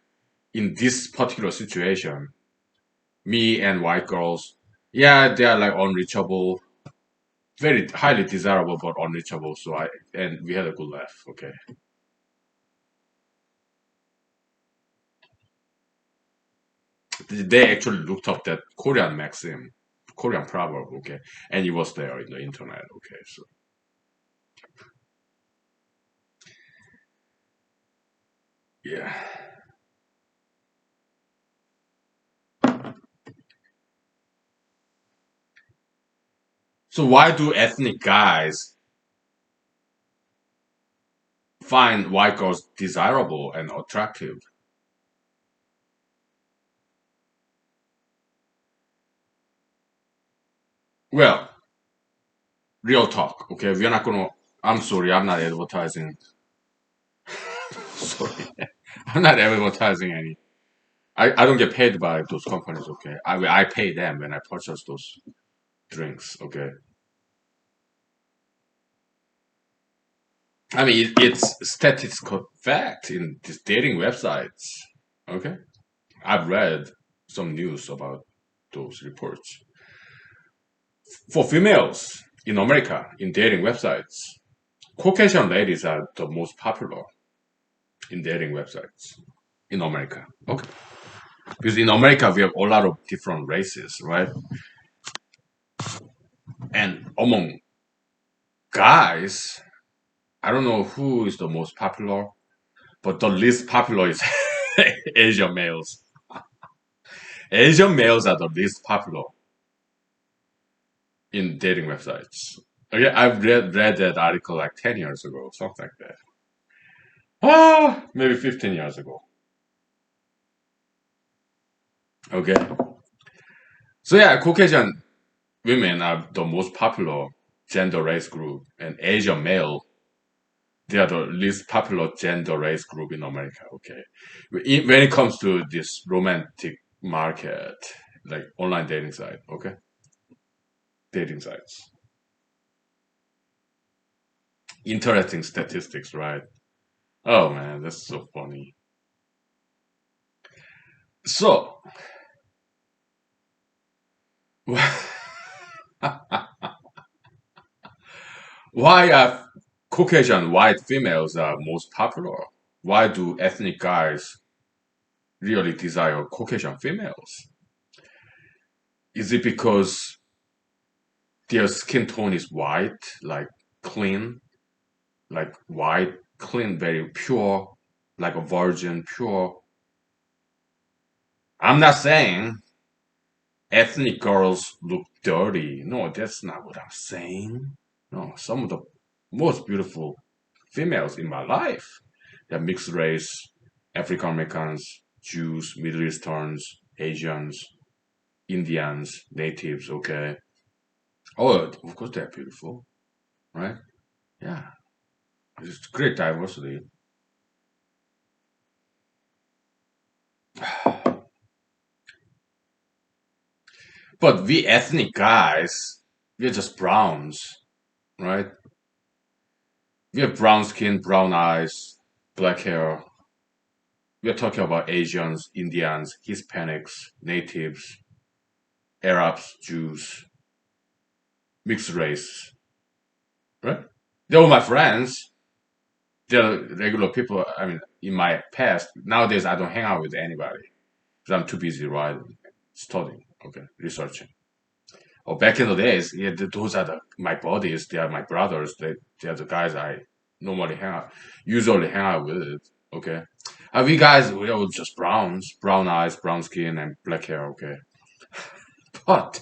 in this particular situation, me and white girls, yeah, they are like unreachable, very highly desirable but unreachable. So I and we had a good laugh. Okay, they actually looked up that Korean maxim, Korean proverb. Okay, and it was there in the internet. Okay, so yeah. So why do ethnic guys find white girls desirable and attractive? Well, real talk. Okay, we're not gonna. I'm sorry, I'm not advertising. Sorry, I'm not advertising any. I don't get paid by those companies. Okay, I pay them when I purchase those drinks. Okay, I mean it's statistical fact in these dating websites. Okay, I've read some news about those reports. For females in America in dating websites, Caucasian ladies are the most popular in dating websites in America. Okay, because in America we have a lot of different races, right? And among guys, I don't know who is the most popular, but the least popular is Asian males. Asian males are the least popular in dating websites. Okay, I've read that article like 10 years ago, something like that. Ah, maybe 15 years ago. Okay, so yeah, Caucasian women are the most popular gender race group, and Asian male They are the least popular gender race group in America. Okay, when it comes to this romantic market, like online dating site. Okay, dating sites. Interesting statistics, right? Oh man, that's so funny. So, why are Caucasian white females are most popular? Why do ethnic guys really desire Caucasian females? Is it because their skin tone is white, like clean, like white, clean, very pure, like a virgin, pure? I'm not saying ethnic girls look dirty. No, that's not what I'm saying. No, some of the most beautiful females in my life, they're mixed race, African Americans, Jews, Middle Easterns, Asians, Indians, natives, okay? Oh, of course they're beautiful, right? Yeah, it's great diversity. But we ethnic guys, we're just browns, right? We have brown skin, brown eyes, black hair. We're talking about Asians, Indians, Hispanics, natives, Arabs, Jews, mixed race, right? They're all my friends. They're regular people. I mean, in my past, nowadays I don't hang out with anybody because I'm too busy writing, studying, okay, researching. Or back in the days, yeah, those are my buddies. They are my brothers. They are the guys I normally usually hang out with. Okay, we guys we all just browns, brown eyes, brown skin, and black hair. Okay, but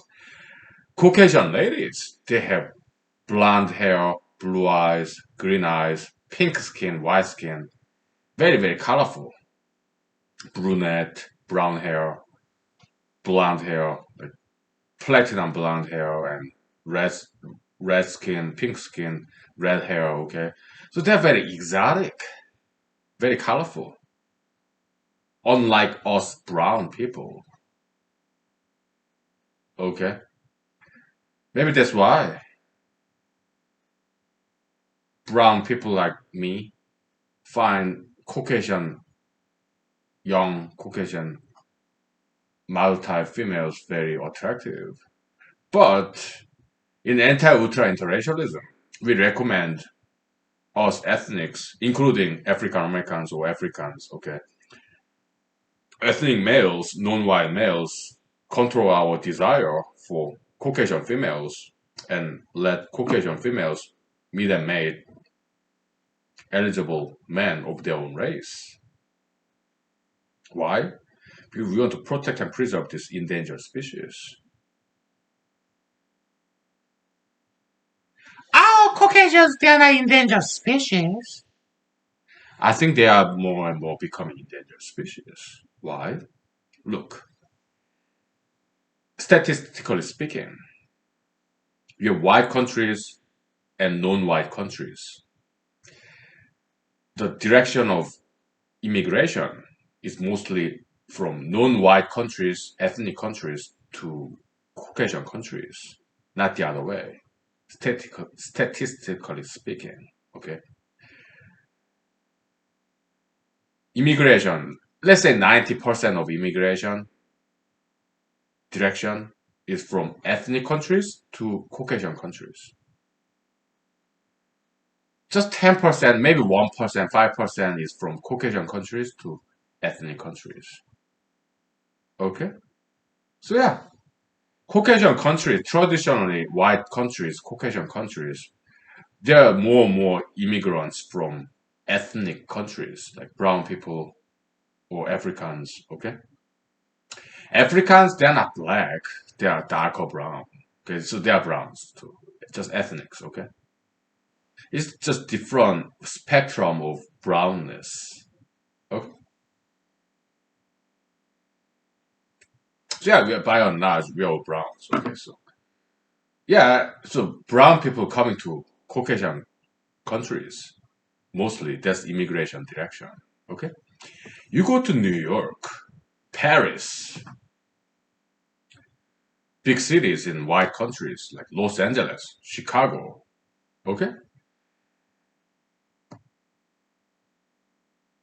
Caucasian ladies, they have blonde hair, blue eyes, green eyes, pink skin, white skin, very very colorful. Brunette, brown hair, blonde hair, like platinum blonde hair, and red red skin, pink skin, red hair. Okay, so they're very exotic, very colorful, unlike us brown people. Okay, maybe that's why brown people like me find Caucasian young Caucasian Maltese females very attractive. But in anti-ultra interracialism, we recommend us ethnics, including African Americans or Africans, okay, ethnic males, non-white males, control our desire for Caucasian females and let Caucasian females meet and mate eligible men of their own race. Why? Because we want to protect and preserve this endangered species. Oh, Caucasians, they are not endangered species. I think they are more and more becoming endangered species. Why? Look, statistically speaking, you have white countries and non-white countries. The direction of immigration is mostly from non-white countries, ethnic countries, to Caucasian countries, not the other way. Statistically speaking, okay, immigration. Let's say 90% of immigration direction is from ethnic countries to Caucasian countries. Just 10%, maybe 1%, 5% is from Caucasian countries to ethnic countries. Okay? So yeah, Caucasian countries, traditionally white countries, Caucasian countries, there are more and more immigrants from ethnic countries, like brown people or Africans, okay? Africans, they're not black, they are darker brown. Okay, so they are browns too. Just ethnics, okay? It's just different spectrum of brownness. Okay. So yeah, we are by and large we are all browns. Okay, so yeah, so brown people coming to Caucasian countries, Mostly that's immigration direction. Okay. You go to New York, Paris, big cities in white countries like Los Angeles, Chicago. Okay.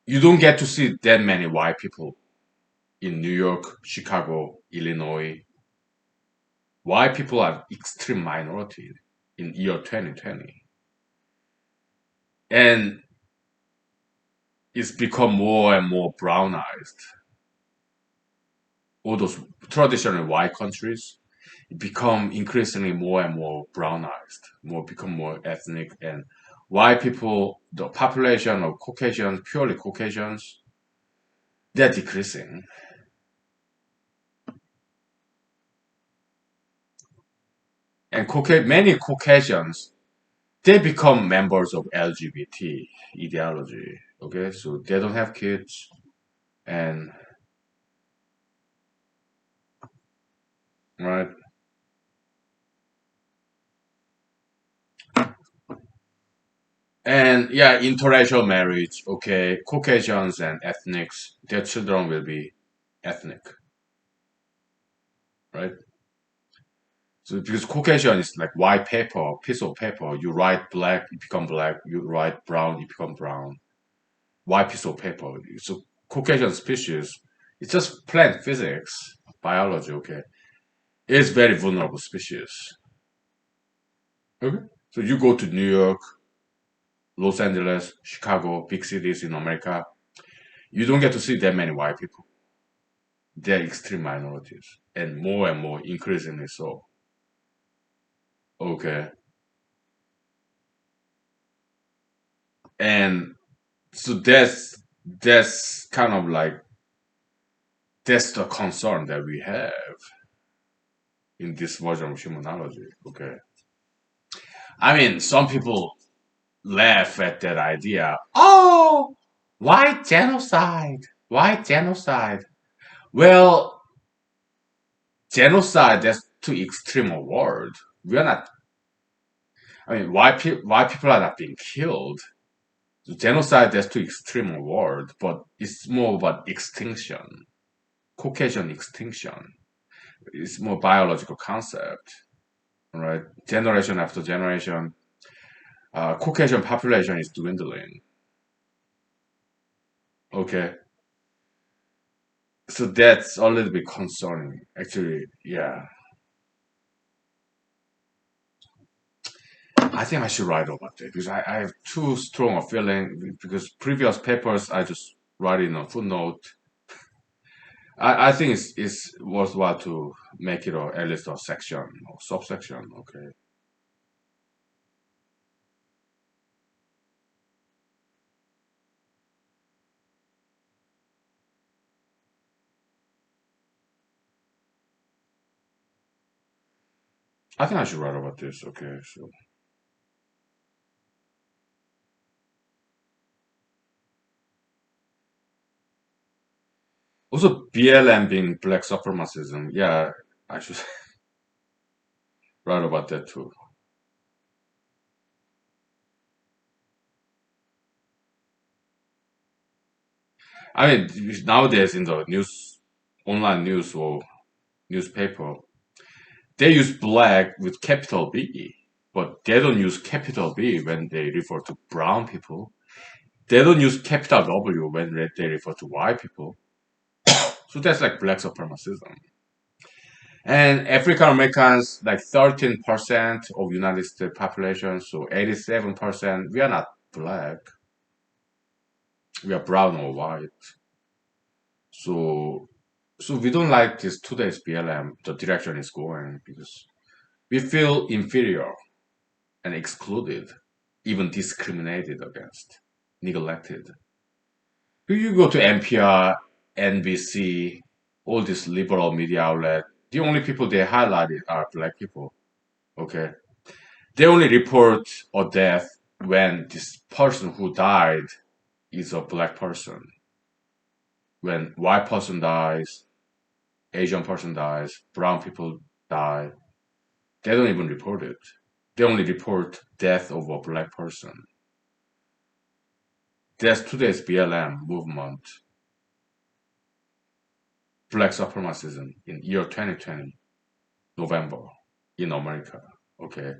You don't get to see that many white people in New York, Chicago, Illinois. White people are extreme minority in year 2020. And it's become more and more brownized. All those traditional white countries become increasingly more and more brownized, more become more ethnic, and white people, the population of Caucasians, purely Caucasians, they're decreasing. And many Caucasians, they become members of LGBT ideology. Okay, so they don't have kids, and right, and yeah, interracial marriage. Okay, Caucasians and ethnics, their children will be ethnic, right? So because Caucasian is like white paper, piece of paper. You write black, you become black. You write brown, you become brown. White piece of paper. So Caucasian species, it's just plant physics, biology. Okay, it's very vulnerable species. Okay, so you go to New York, Los Angeles, Chicago, big cities in America. You don't get to see that many white people. They're extreme minorities, and more, increasingly so. Okay, and so that's kind of like that's the concern that we have in this version of humanology. Okay. I mean, some people laugh at that idea. Oh, why genocide? Why genocide? Well, genocide, that's too extreme a word. We are not, I mean, why people are not being killed? So genocide, that's too extreme a word, but it's more about extinction, Caucasian extinction. It's more biological concept, right? Generation after generation, Caucasian population is dwindling. Okay, so that's a little bit concerning. Actually, yeah, I think I should write about that because I have too strong a feeling because previous papers I just write in a footnote. I think it's worthwhile to make it at least a section or subsection. Okay, I think I should write about this. Okay, so also BLM being black supremacism. Yeah, I should write about that too. I mean, nowadays in the news, online news or newspaper, they use black with capital B, but they don't use capital B when they refer to brown people. They don't use capital W when they refer to white people. So that's like black supremacism. And African Americans, like 13% of United States population, so 87%, we are not black. We are brown or white. So so we don't like this today's BLM, the direction it's going, because we feel inferior and excluded, even discriminated against, neglected. You go to NPR, NBC, all these liberal media outlet, the only people they highlighted are black people. Okay. They only report a death when this person who died is a black person. When white person dies, Asian person dies, brown people die, they don't even report it. They only report death of a black person. there's today's BLM movement, black supremacism in year 2020, November in America. Okay.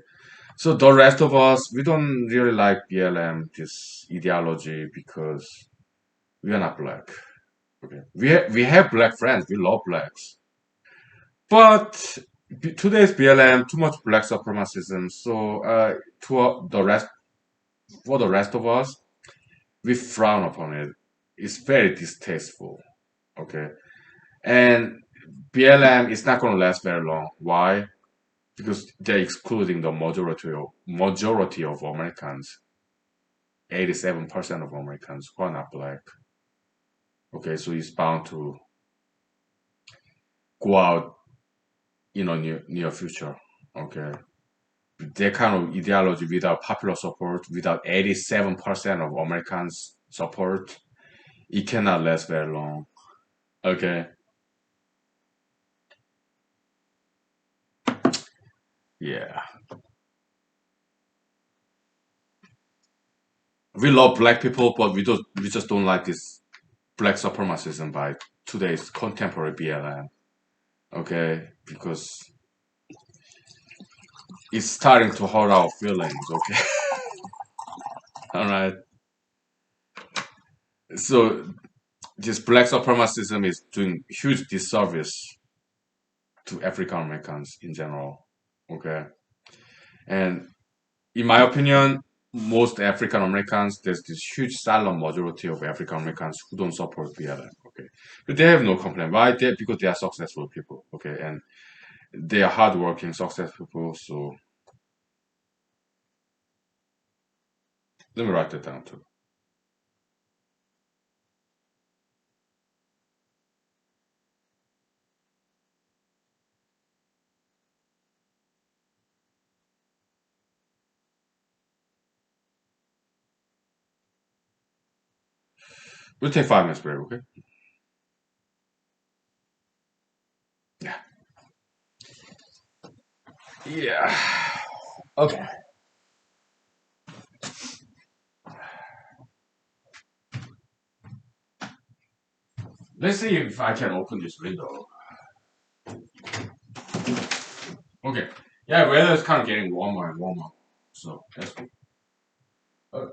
So the rest of us, we don't really like BLM, this ideology, because we are not black. Okay. We have black friends. We love blacks. But today's BLM, too much black supremacism. So the rest, for the rest of us, we frown upon it. It's very distasteful. Okay. And BLM is not going to last very long. Why? Because they're excluding the majority of Americans, 87% of Americans who are not black. Okay, so it's bound to go out in a near future. Okay, that kind of ideology without popular support, without 87% of Americans support, it cannot last very long. Okay, yeah, we love black people, but we just don't like this black supremacism by today's contemporary BLM. Okay, because it's starting to hurt our feelings. Okay, all right. So this black supremacism is doing huge disservice to African Americans in general. Okay, and in my opinion, most African Americans, there's this huge silent majority of African Americans who don't support BLM. Okay, but they have no complaint. Why? Because they are successful people. Okay, and they are hardworking, successful people. So let me write that down too. We'll take 5 minutes break. Okay. Yeah. Yeah. Okay. Let's see if I can open this window. Okay. Yeah, weather is kind of getting warmer and warmer. So that's good. Uh,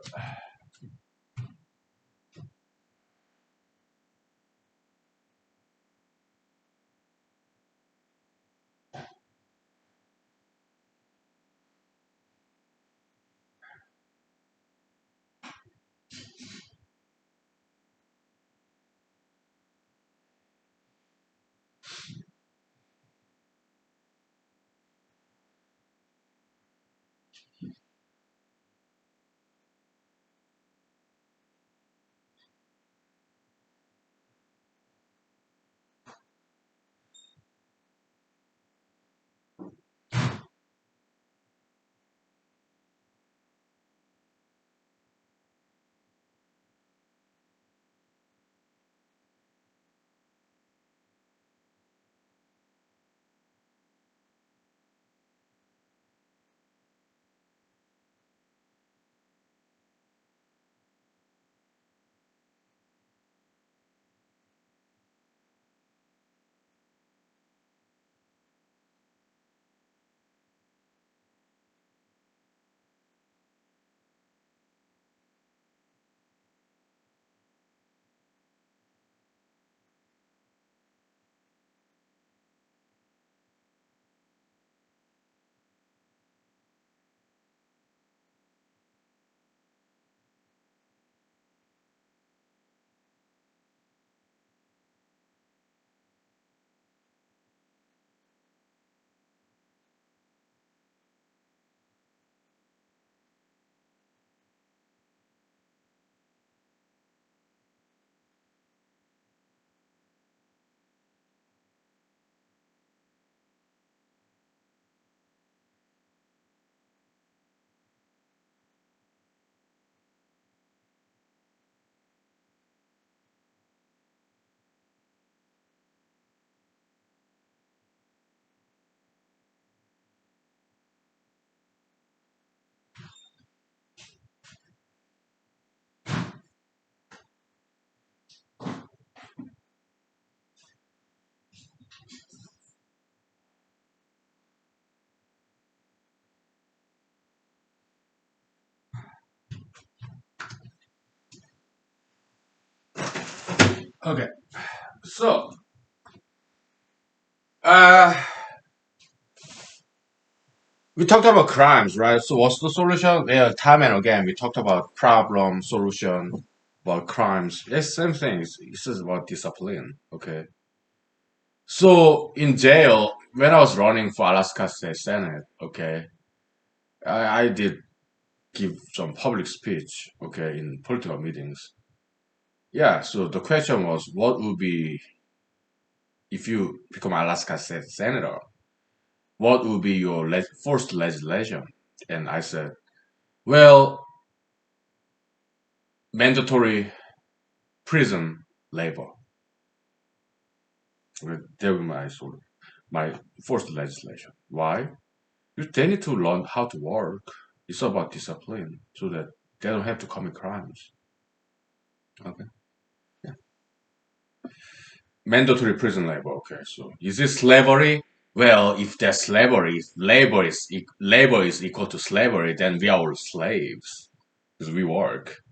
Okay, so uh, we talked about crimes, right? So what's the solution? Yeah, time and again we talked about problem, solution, about crimes. It's same thing. It's just about discipline. Okay. So in jail, when I was running for Alaska State Senate, okay, I did give some public speech, okay, in political meetings. Yeah. So the question was, what would be if you become Alaska State Senator? What would be your first legislation? And I said, well, mandatory prison labor. That was my first legislation. Why? They need to learn how to work. It's about discipline so that they don't have to commit crimes. Okay. Yeah. Mandatory prison labor. Okay. So is this slavery? Well, if there's slavery, if labor is equal to slavery, then we are all slaves because we work.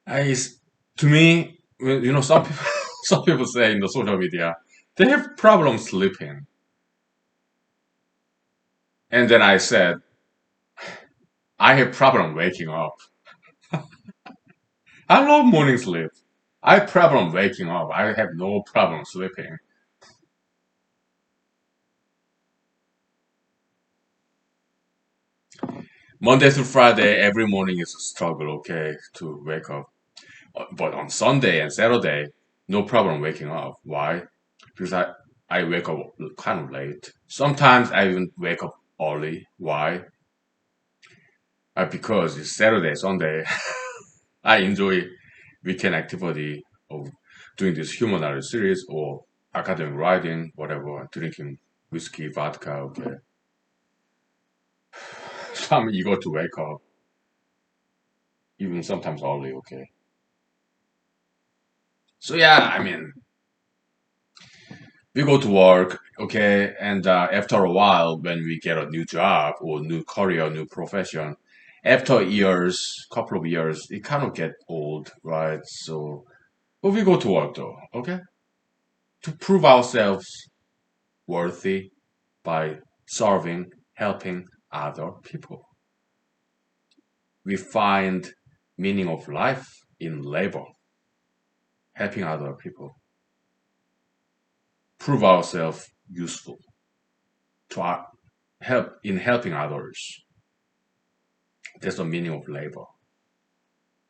To me, well, some people, some people say in the social media they have problems sleeping, and then I said I have problem waking up. I love morning sleep. I have problem waking up. I have no problem sleeping. Monday through Friday, every morning is a struggle. Okay, to wake up, but on Sunday and Saturday, no problem waking up. Why? Because I wake up kind of late. Sometimes I even wake up early. Why? Because it's Saturday, Sunday. I enjoy weekend activity of doing this humanology series or academic writing, whatever, drinking whiskey, vodka, okay. So I'm eager to wake up, even sometimes early, okay. So yeah, I mean, we go to work, okay, and after a while, when we get a new job or new career, new profession, after years, couple of years, it kind of get old, right? So, but we go to work though, okay, to prove ourselves worthy by serving, helping other people. We find meaning of life in labor, helping other people, prove ourselves useful to helping others. That's the meaning of labor.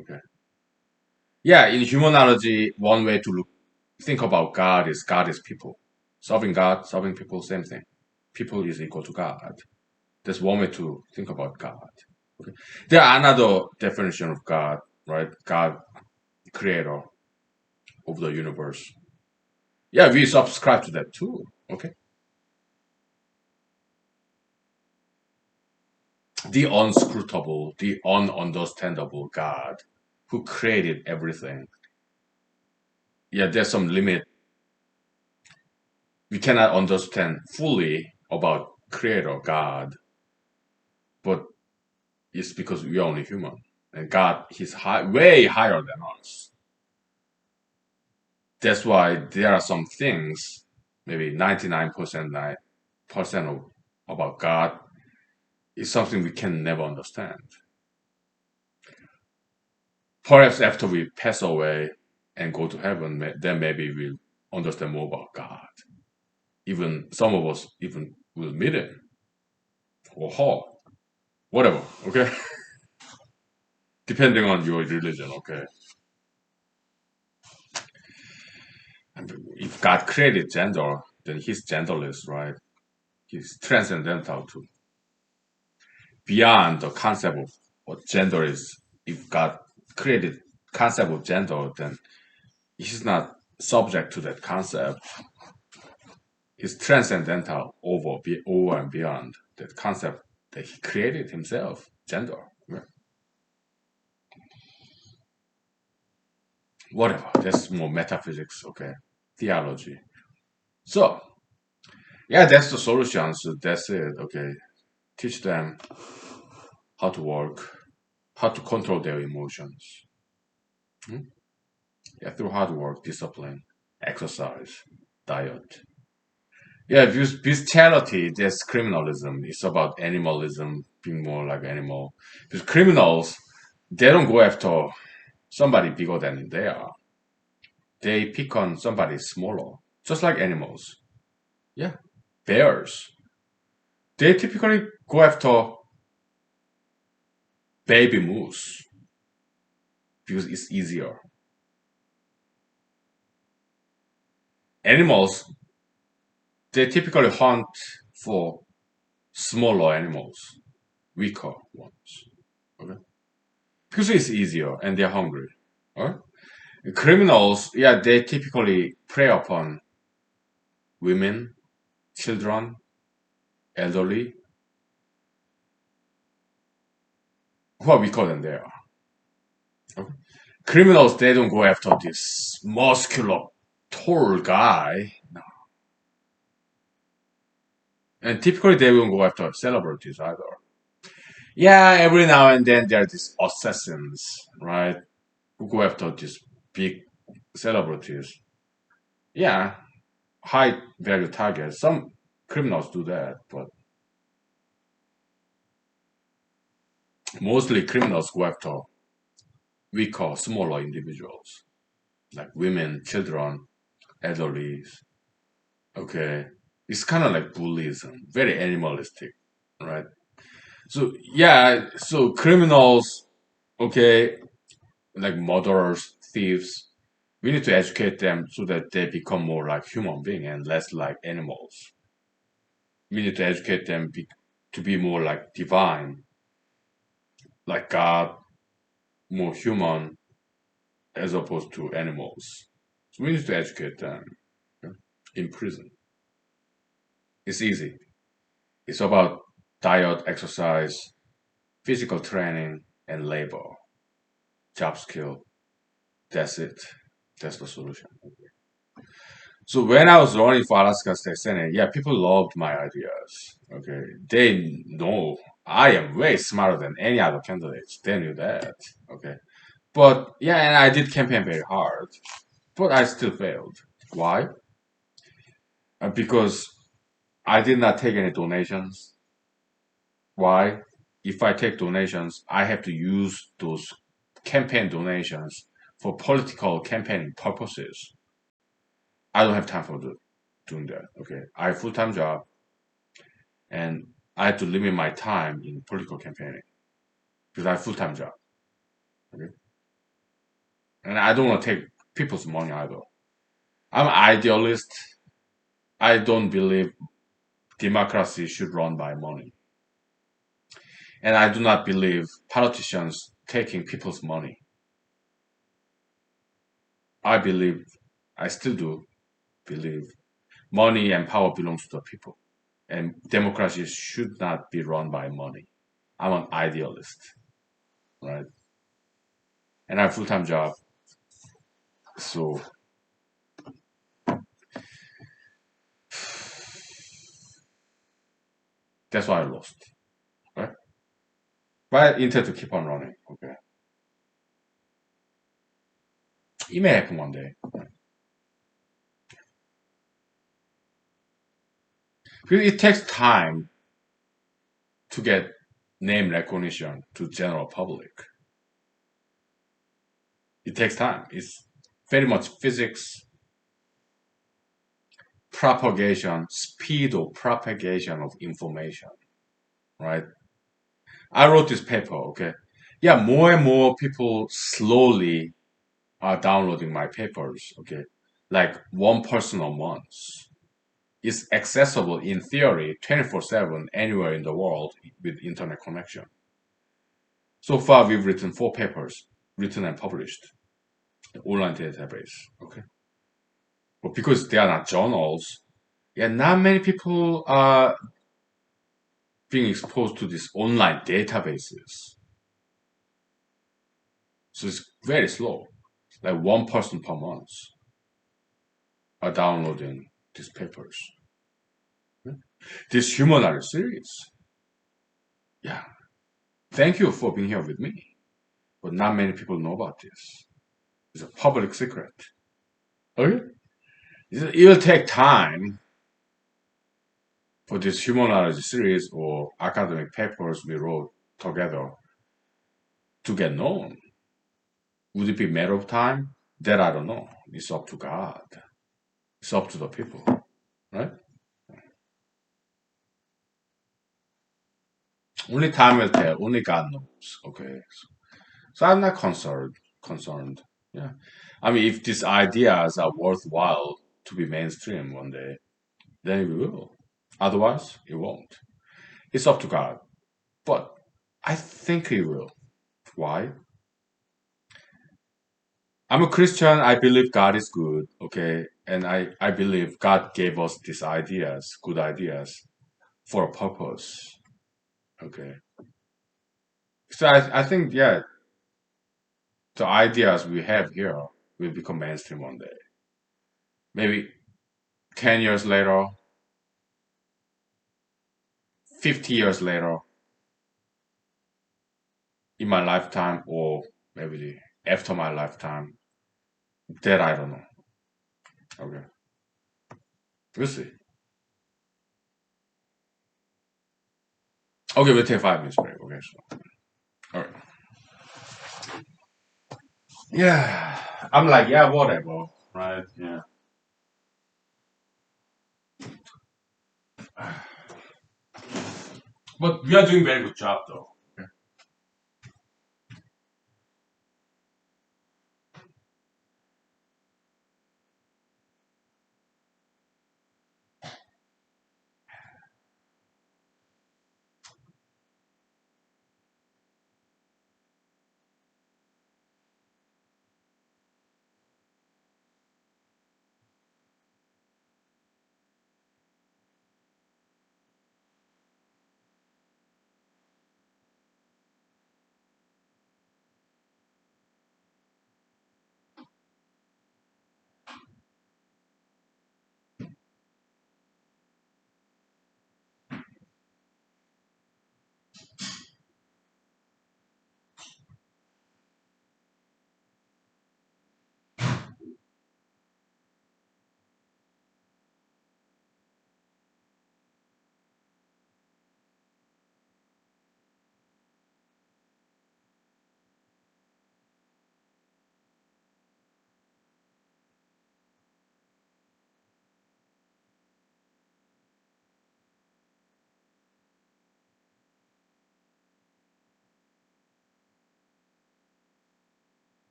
Okay. Yeah, in humanology, one way to think about God is people. God, serving people, same thing. People is equal to God. That's one way to think about God. Okay. There are another definition of God, right? God, creator of the universe. Yeah, we subscribe to that too. Okay. The unscrutable, the ununderstandable God who created everything. Yeah, there's some limit. We cannot understand fully about creator God, but it's because we are only human. And God, He's way higher than us. That's why there are some things, maybe 99% percent of about God is something we can never understand. Perhaps after we pass away and go to heaven, then maybe we'll understand more about God. Even some of us even will meet Him or her, whatever. Okay, depending on your religion. Okay, and if God created gender, then He's genderless, right? He's transcendental to beyond the concept of what gender is. If God created concept of gender, then He's not subject to that concept. He's transcendental over and beyond that concept that he created himself, gender. Yeah. Whatever. That's more metaphysics, okay? Theology. So, yeah, that's the solution. So that's it, okay? Teach them how to work, how to control their emotions. Hmm? Yeah, through hard work, discipline, exercise, diet. Yeah, bestiality, that's criminalism. It's about animalism, being more like animal. Because criminals, they don't go after somebody bigger than they are. They pick on somebody smaller, just like animals. Yeah, bears. They typically go after baby moose because it's easier. Animals, they typically hunt for smaller animals, weaker ones. Okay? Because it's easier and they're hungry. Alright? Criminals, yeah, they typically prey upon women, children, elderly, who are weaker than they are. Okay? Criminals, they don't go after this muscular, tall guy. No. And typically, they won't go after celebrities either. Yeah, every now and then there are these assassins, right? Who go after these big celebrities. Yeah, high value targets. Some criminals do that, but mostly criminals go after weaker, smaller individuals, like women, children, elderly. Okay, it's kind of like bullyism, very animalistic, right? So yeah, so criminals, okay, like murderers, thieves, we need to educate them so that they become more like human beings and less like animals. We need to educate them to be more like divine, like God, more human as opposed to animals. So we need to educate them, yeah, in prison. It's easy. It's about diet, exercise, physical training, and labor, job skill. That's it. That's the solution. So when I was running for Alaska State Senate, yeah, people loved my ideas. Okay, they know I am way smarter than any other candidates. They knew that. Okay, but yeah, and I did campaign very hard, but I still failed. Why? Because I did not take any donations. Why? If I take donations, I have to use those campaign donations for political campaigning purposes. I don't have time for doing that. Okay, I have a full-time job and I have to limit my time in political campaigning because I have a full-time job. Okay, and I don't want to take people's money either. I'm an idealist. I don't believe democracy should run by money, and I do not believe politicians taking people's money. I believe, I still do believe, money and power belongs to the people, and democracy should not be run by money. I'm an idealist, right? And I have a full-time job, so that's why I lost, right? But I intend to keep on running. Okay, it may happen one day. Because it takes time to get name recognition to general public. It takes time. It's very much physics, propagation, speed of propagation of information, right? I wrote this paper, okay? Yeah, more and more people slowly are downloading my papers, okay? Like one person a month. It's accessible in theory 24/7 anywhere in the world with internet connection. So far, we've written 4 papers, written and published, the online database, okay? But because they are not journals, yeah, not many people are being exposed to these online databases. So it's very slow. Like one person per month are downloading these papers. This humanology series. Yeah. Thank you for being here with me. But not many people know about this. It's a public secret. Okay? It will take time for this humanology series or academic papers we wrote together to get known. Would it be a matter of time? That I don't know. It's up to God. It's up to the people, right? Only time will tell. Only God knows. Okay. So I'm not concerned. Concerned. Yeah. I mean, if these ideas are worthwhile to be mainstream one day, then it will. Otherwise, it won't. It's up to God. But I think He will. Why? I'm a Christian. I believe God is good. Okay. And I believe God gave us these ideas, good ideas, for a purpose. Okay. So I think, yeah, the ideas we have here will become mainstream one day. Maybe 10 years later, 50 years later, in my lifetime, or maybe after my lifetime, that I don't know. Okay. We'll see. Okay, we'll take 5 minutes break. Okay, so. All right. Yeah. I'm like, yeah, whatever. Right. Yeah. But we are doing very good job though.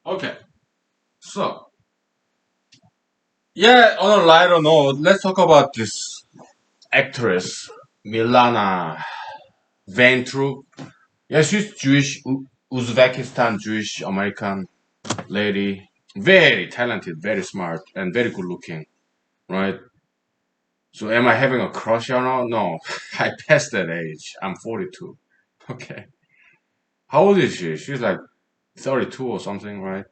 Okay. So, yeah, on a lighter note, let's talk about this actress, Milana Ventru. Yeah, she's Jewish, Uzbekistan Jewish American lady. Very talented, very smart, and very good looking, right? So am I having a crush on her? No, I passed that age. I'm 42. Okay. How old is she? She's like 32 or something, right?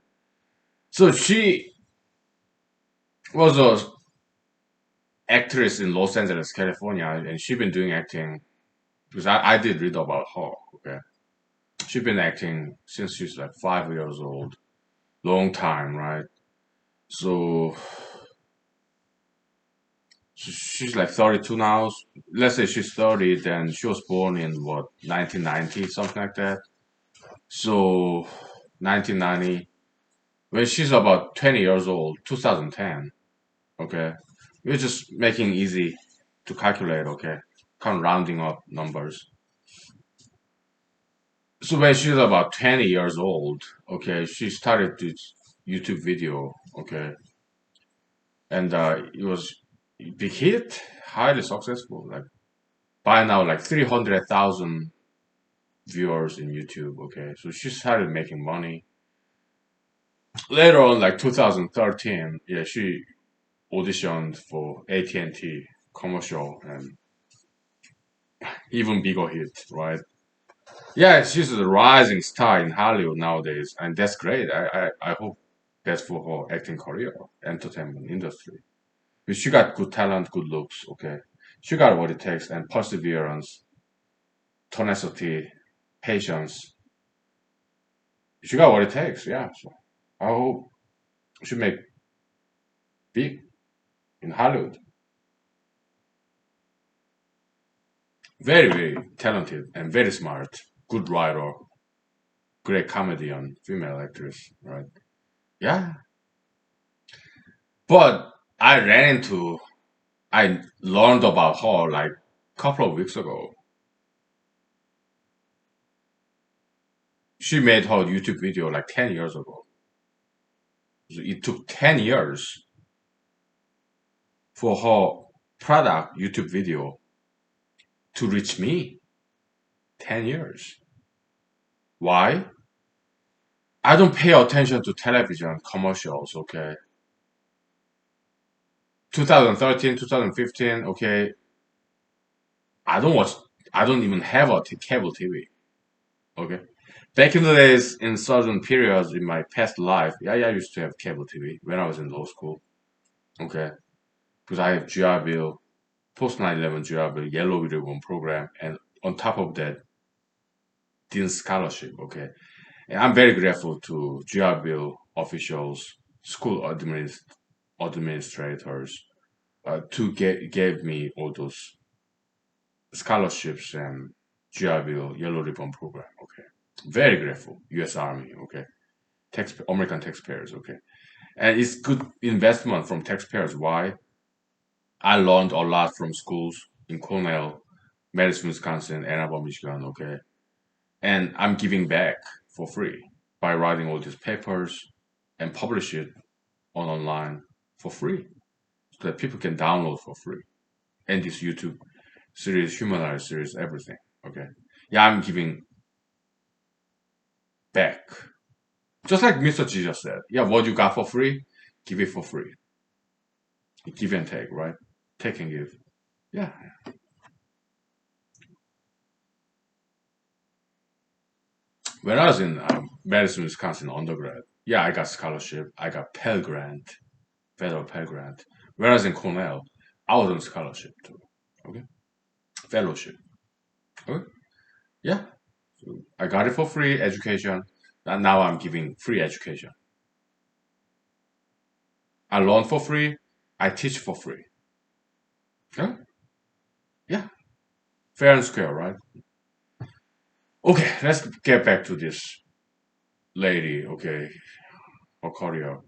So she was a actress in Los Angeles, California, and she been doing acting because I did read about her. Okay. She's been acting since she's like 5 years old. Long time, right? So she's like 32 now. Let's say she's 30, then she was born in what, 1990, something like that. So 1990, when she's about 20 years old, 2010, okay? We're just making easy to calculate, okay? Kind of rounding up numbers. So when she's about 20 years old, okay, she started this YouTube video, okay? And it was a big hit, highly successful. Like by now, like 300,000 viewers in YouTube, okay? So she started making money. Later on, like 2013, yeah, she auditioned for AT&T commercial and even bigger hit, right? Yeah, she's a rising star in Hollywood nowadays, and that's great. I hope that's for her acting career, entertainment industry. But she got good talent, good looks, okay? She got what it takes, and perseverance, tenacity, patience. She got what it takes, yeah. So I hope she make big in Hollywood. Very, very talented and very smart, good writer, great comedian, female actress, right? Yeah. But I learned about her like a couple of weeks ago. She made her YouTube video like 10 years ago. So it took 10 years for her product YouTube video to reach me. 10 years. Why? I don't pay attention to television commercials, okay? 2013, 2015, okay? I don't watch, I don't even have a cable TV, okay? Back in the days, in certain periods in my past life, yeah, I used to have cable TV when I was in law school, okay? Because I have GR Bill, post 9/11 GR Bill, Yellow Ribbon program, and on top of that, Dean Scholarship, okay? And I'm very grateful to GR Bill officials, school administrators, to gave me all those scholarships and GI Bill, Yellow Ribbon program. Okay, very grateful. U.S. Army. Okay, American taxpayers. Okay, and it's good investment from taxpayers. Why? I learned a lot from schools in Cornell, Madison, Wisconsin, Ann Arbor, Michigan. Okay, and I'm giving back for free by writing all these papers and publish it on online for free so that people can download for free. And this YouTube series, humanology series, everything. Okay. Yeah, I'm giving back. Just like Mr. Jesus said. Yeah, what you got for free, give it for free. Give and take, right? Take and give. Yeah. When I was in Madison, Wisconsin undergrad, yeah, I got scholarship. I got Pell Grant, federal Pell Grant. When I was in Cornell, I was on scholarship too. Okay. Fellowship. Okay. Yeah. So I got it for free education. And now I'm giving free education. I learn for free. I teach for free. Okay? Yeah. Fair and square, right? Okay, let's get back to this lady, okay, her career.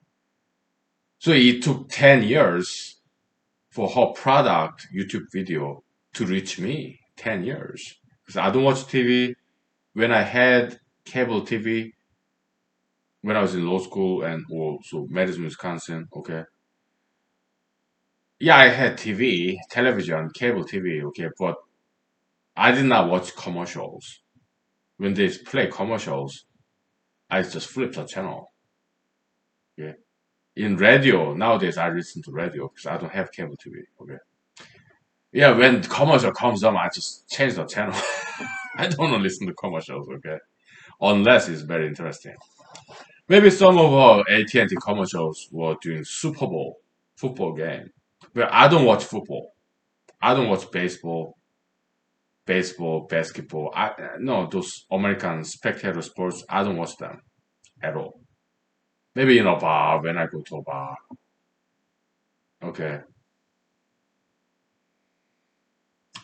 So it took 10 years for her product YouTube video to reach me. 10 years. Because I don't watch TV. When I had cable TV, when I was in law school and also Madison, Wisconsin, okay. Yeah, I had TV, television, cable TV, okay, but I did not watch commercials. When they play commercials, I just flip the channel. Okay. In radio, nowadays I listen to radio because I don't have cable TV. Okay. Yeah, when commercial comes on, I just change the channel. I don't want to listen to commercials. Okay. Unless it's very interesting. Maybe some of our AT&T commercials were doing Super Bowl football game. But I don't watch football. I don't watch baseball, basketball. No, those American spectator sports. I don't watch them at all. Maybe in a bar when I go to a bar. Okay.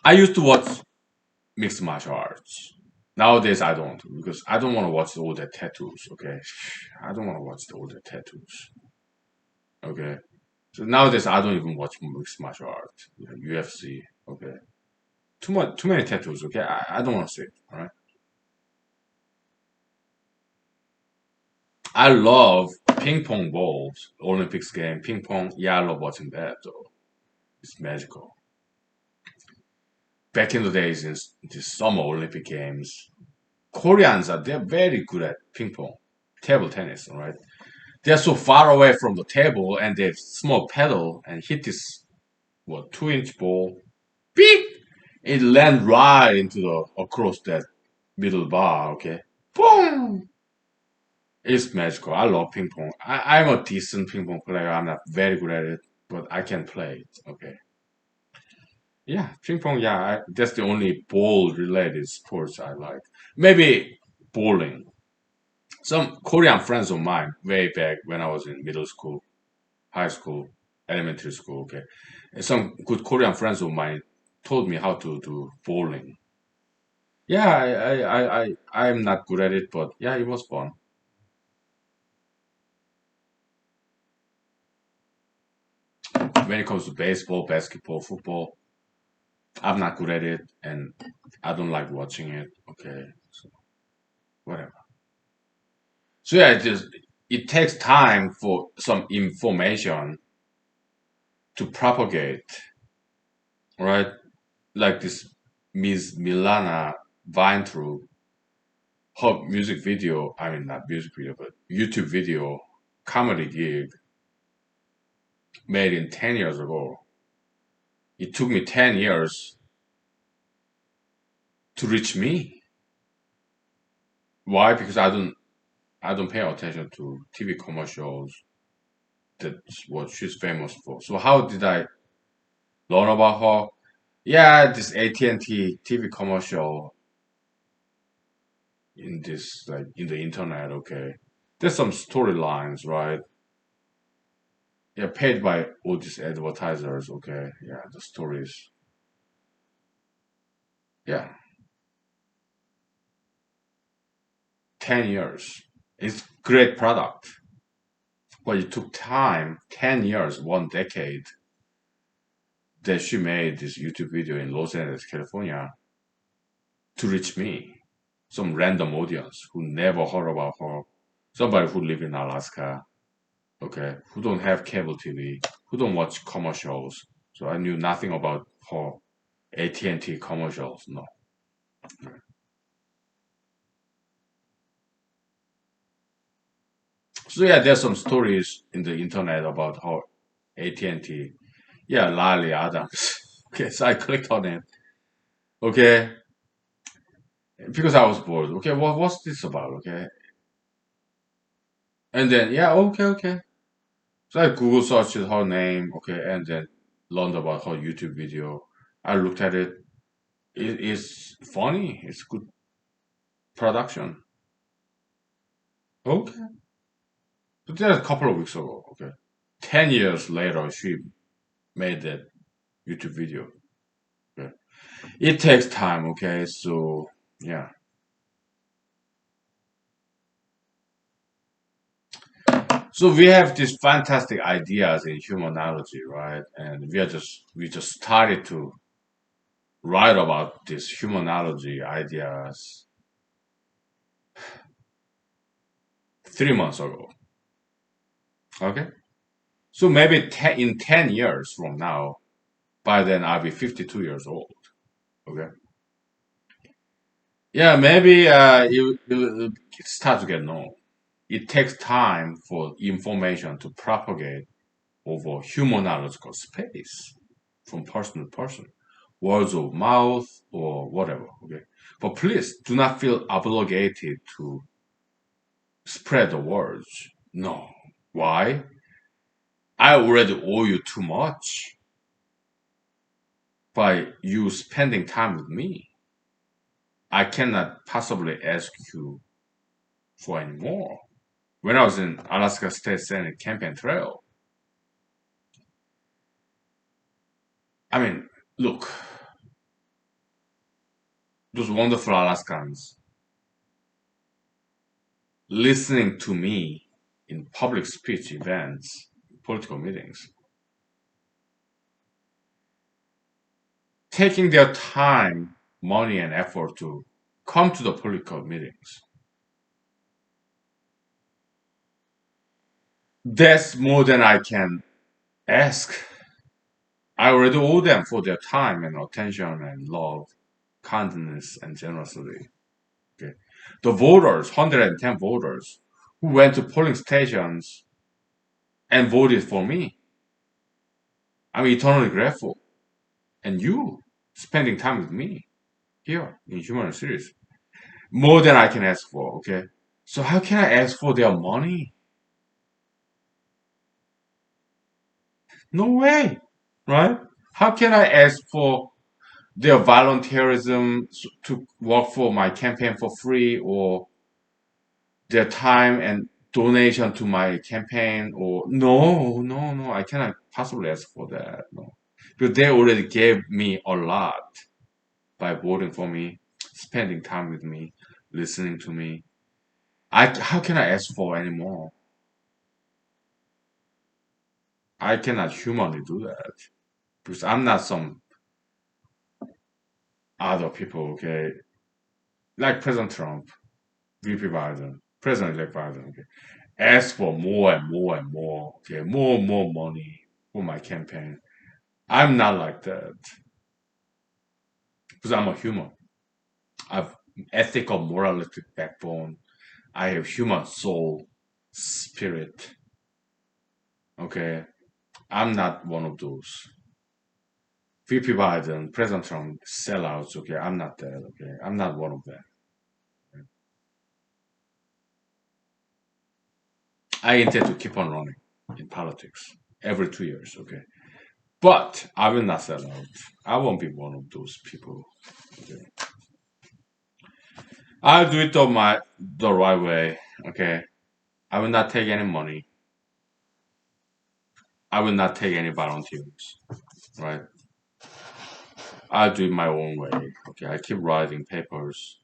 I used to watch mixed martial arts. Nowadays, I don't because I don't want to watch all the tattoos. Okay, I don't want to watch all the tattoos. Okay, so nowadays I don't even watch mixed martial arts, UFC. Okay, too many tattoos. Okay, I don't want to see it. All right, I love ping pong balls, Olympics game, ping pong. Yeah, I love watching that though. It's magical. Back in the days in the Summer Olympic Games, Koreans are they're very good at ping pong, table tennis. All right, they're so far away from the table and they small pedal and hit this what 2 inch ball. Beep! It land right into the across that middle bar. Okay, boom! It's magical. I love ping pong. I'm a decent ping pong player. I'm not very good at it, but I can play it. Okay. Yeah, ping pong. Yeah, that's the only ball related sports I like. Maybe bowling. Some Korean friends of mine, way back when I was in middle school, high school, elementary school, okay, and some good Korean friends of mine told me how to do bowling. Yeah, I'm not good at it, but yeah, it was fun. When it comes to baseball, basketball, football, I'm not good at it, and I don't like watching it. Okay, so whatever. So yeah, it takes time for some information to propagate, right? Like this Miss Milana Weintraub, her music video. I mean, not music video, but YouTube video, comedy gig made in 10 years ago. It took me 10 years to reach me. Why? Because I don't pay attention to TV commercials. That's what she's famous for. So how did I learn about her? Yeah, this AT&T TV commercial in this like in the internet. Okay, there's some storylines, right? Yeah, paid by all these advertisers. Okay, yeah, the stories. Yeah, 10 years. It's great product, but it took time. 10 years, 1 decade that she made this YouTube video in Los Angeles, California, to reach me, some random audience who never heard about her, somebody who live in Alaska, okay, who don't have cable TV, who don't watch commercials. So I knew nothing about her AT&T commercials. No. So yeah, there's some stories in the internet about how AT&T, yeah, Lily Adams. Okay, so I clicked on it. Okay, because I was bored. Okay, what's this about? Okay, and then yeah, okay. So I Google searched her name, okay, and then learned about her YouTube video. I looked at it. It's funny. It's good production. Okay. But that's a couple of weeks ago, okay. 10 years later, she made that YouTube video. Okay. It takes time, okay. So yeah. So we have these fantastic ideas in humanology, right? And we just started to write about these humanology ideas 3 months ago. Okay. So maybe in 10 years from now, by then I'll be 52 years old. Okay. Yeah, maybe you start to get known. It takes time for information to propagate over humanological space from person to person, words of mouth or whatever. Okay. But please do not feel obligated to spread the words. No. Why? I already owe you too much by you spending time with me. I cannot possibly ask you for any more. When I was in Alaska State Senate campaign trail, I mean, look, those wonderful Alaskans. listening to me in public speech events, political meetings, taking their time, money, and effort to come to the political meetings. That's more than I can ask. I already owe them for their time and attention and love, kindness, and generosity. Okay. The voters, 110 voters, who went to polling stations and voted for me, I'm eternally grateful. And you, spending time with me here in Human Series, more than I can ask for, okay? So how can I ask for their money? No way, right? How can I ask for their volunteerism to work for my campaign for free, or their time and donation to my campaign? Or no, no, no, I cannot possibly ask for that. No, because they already gave me a lot by voting for me, spending time with me, listening to me. How can I ask for any more? I cannot humanly do that because I'm not some other people, okay? Like President Trump, VP Biden, President-elect Biden, okay? Ask for more and more and more, okay? More and more money for my campaign. I'm not like that because I'm a human. I've ethical, moralistic backbone. I have human soul, spirit, okay? I'm not one of those. VP Biden, President Trump, sellouts, okay? I'm not that, okay? I'm not one of them. I intend to keep on running in politics every 2 years, okay? But I will not sell out. I won't be one of those people. Okay? I'll do it the right way, okay? I will not take any money. I will not take any volunteers, right? I'll do it my own way, okay? I keep writing papers.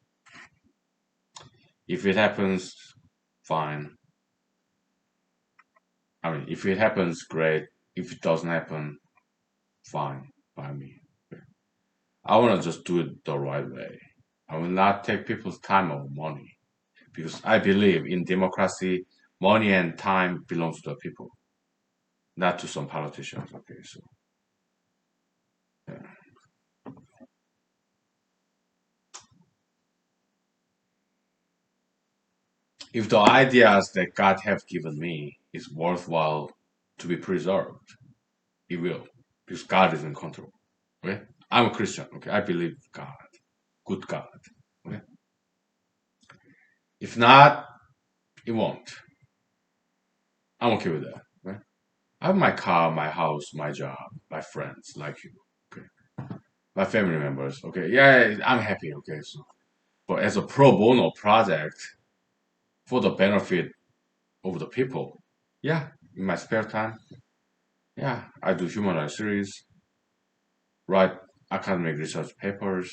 If it happens, fine. I mean, if it happens, great. If it doesn't happen, fine by me. I want to just do it the right way. I will not take people's time or money because I believe in democracy. Money and time belongs to the people, not to some politicians. Okay, so yeah. If the ideas that God have given me is worthwhile to be preserved, it will, because God is in control. Okay, I'm a Christian. Okay, I believe God, good God. Okay, if not, it won't. I'm okay with that. Okay? I have my car, my house, my job, my friends like you. Okay, my family members. Okay, yeah, I'm happy. Okay, so but as a pro bono project for the benefit of the people, yeah, in my spare time, yeah, I do humanized series, write academic research papers.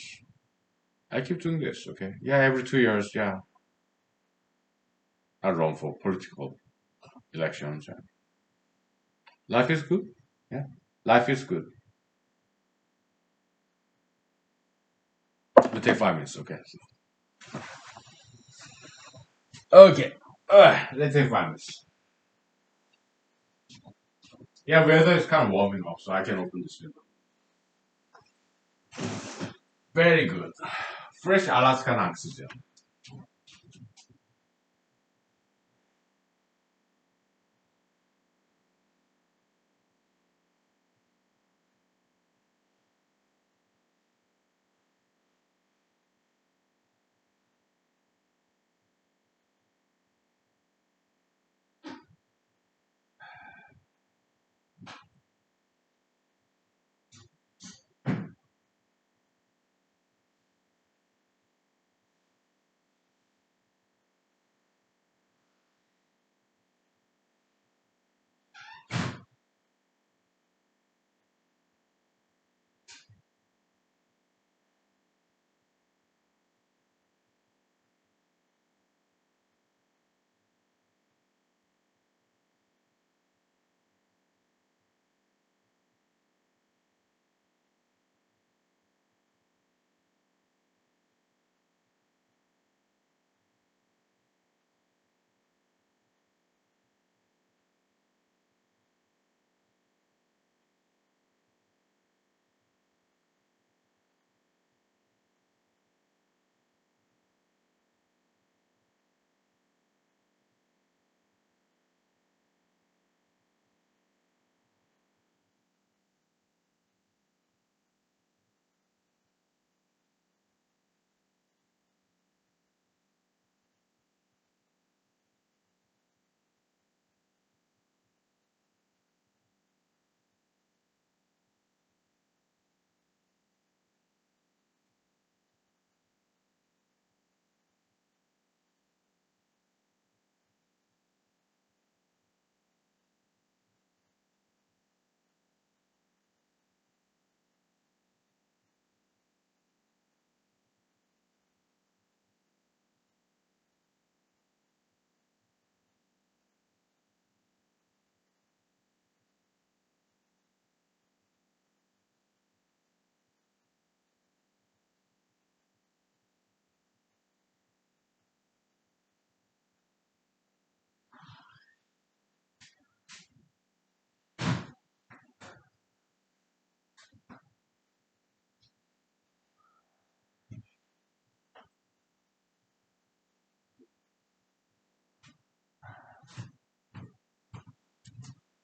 I keep doing this. Okay, yeah, every 2 years, yeah, I run for political elections. Yeah. Life is good. Yeah, life is good. We take 5 minutes. Okay. Okay. Let's take 5 minutes. Yeah, weather is kind of warming up, so I can open this window. Very good. Fresh Alaskan oxygen.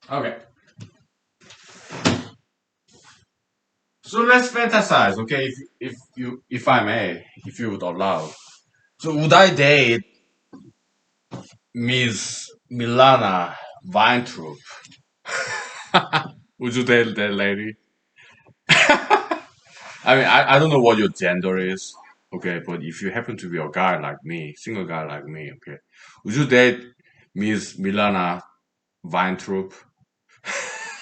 Okay. So let's fantasize, okay? If I may, if you would allow. So would I date Miss Milana Weintraub? Would you date that lady? I mean, I don't know what your gender is, okay, but if you happen to be a guy like me, single guy like me, okay, would you date Miss Milana Weintraub?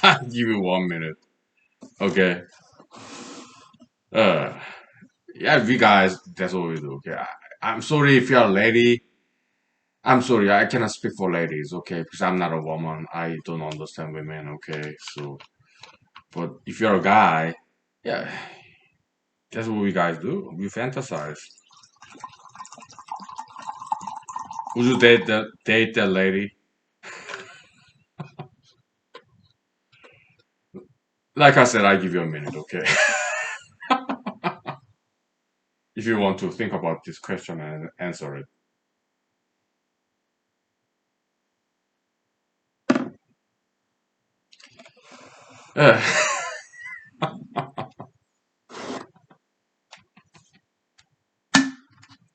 I'll give you 1 minute, okay? Uh, yeah, we guys, that's what we do, okay? I'm sorry if you're a lady. I'm sorry, I cannot speak for ladies, okay? Because I'm not a woman. I don't understand women, okay? So, but if you're a guy, yeah, that's what we guys do. We fantasize. Would you date that lady? Like I said, I give you a minute, okay? If you want to think about this question and answer it. Uh,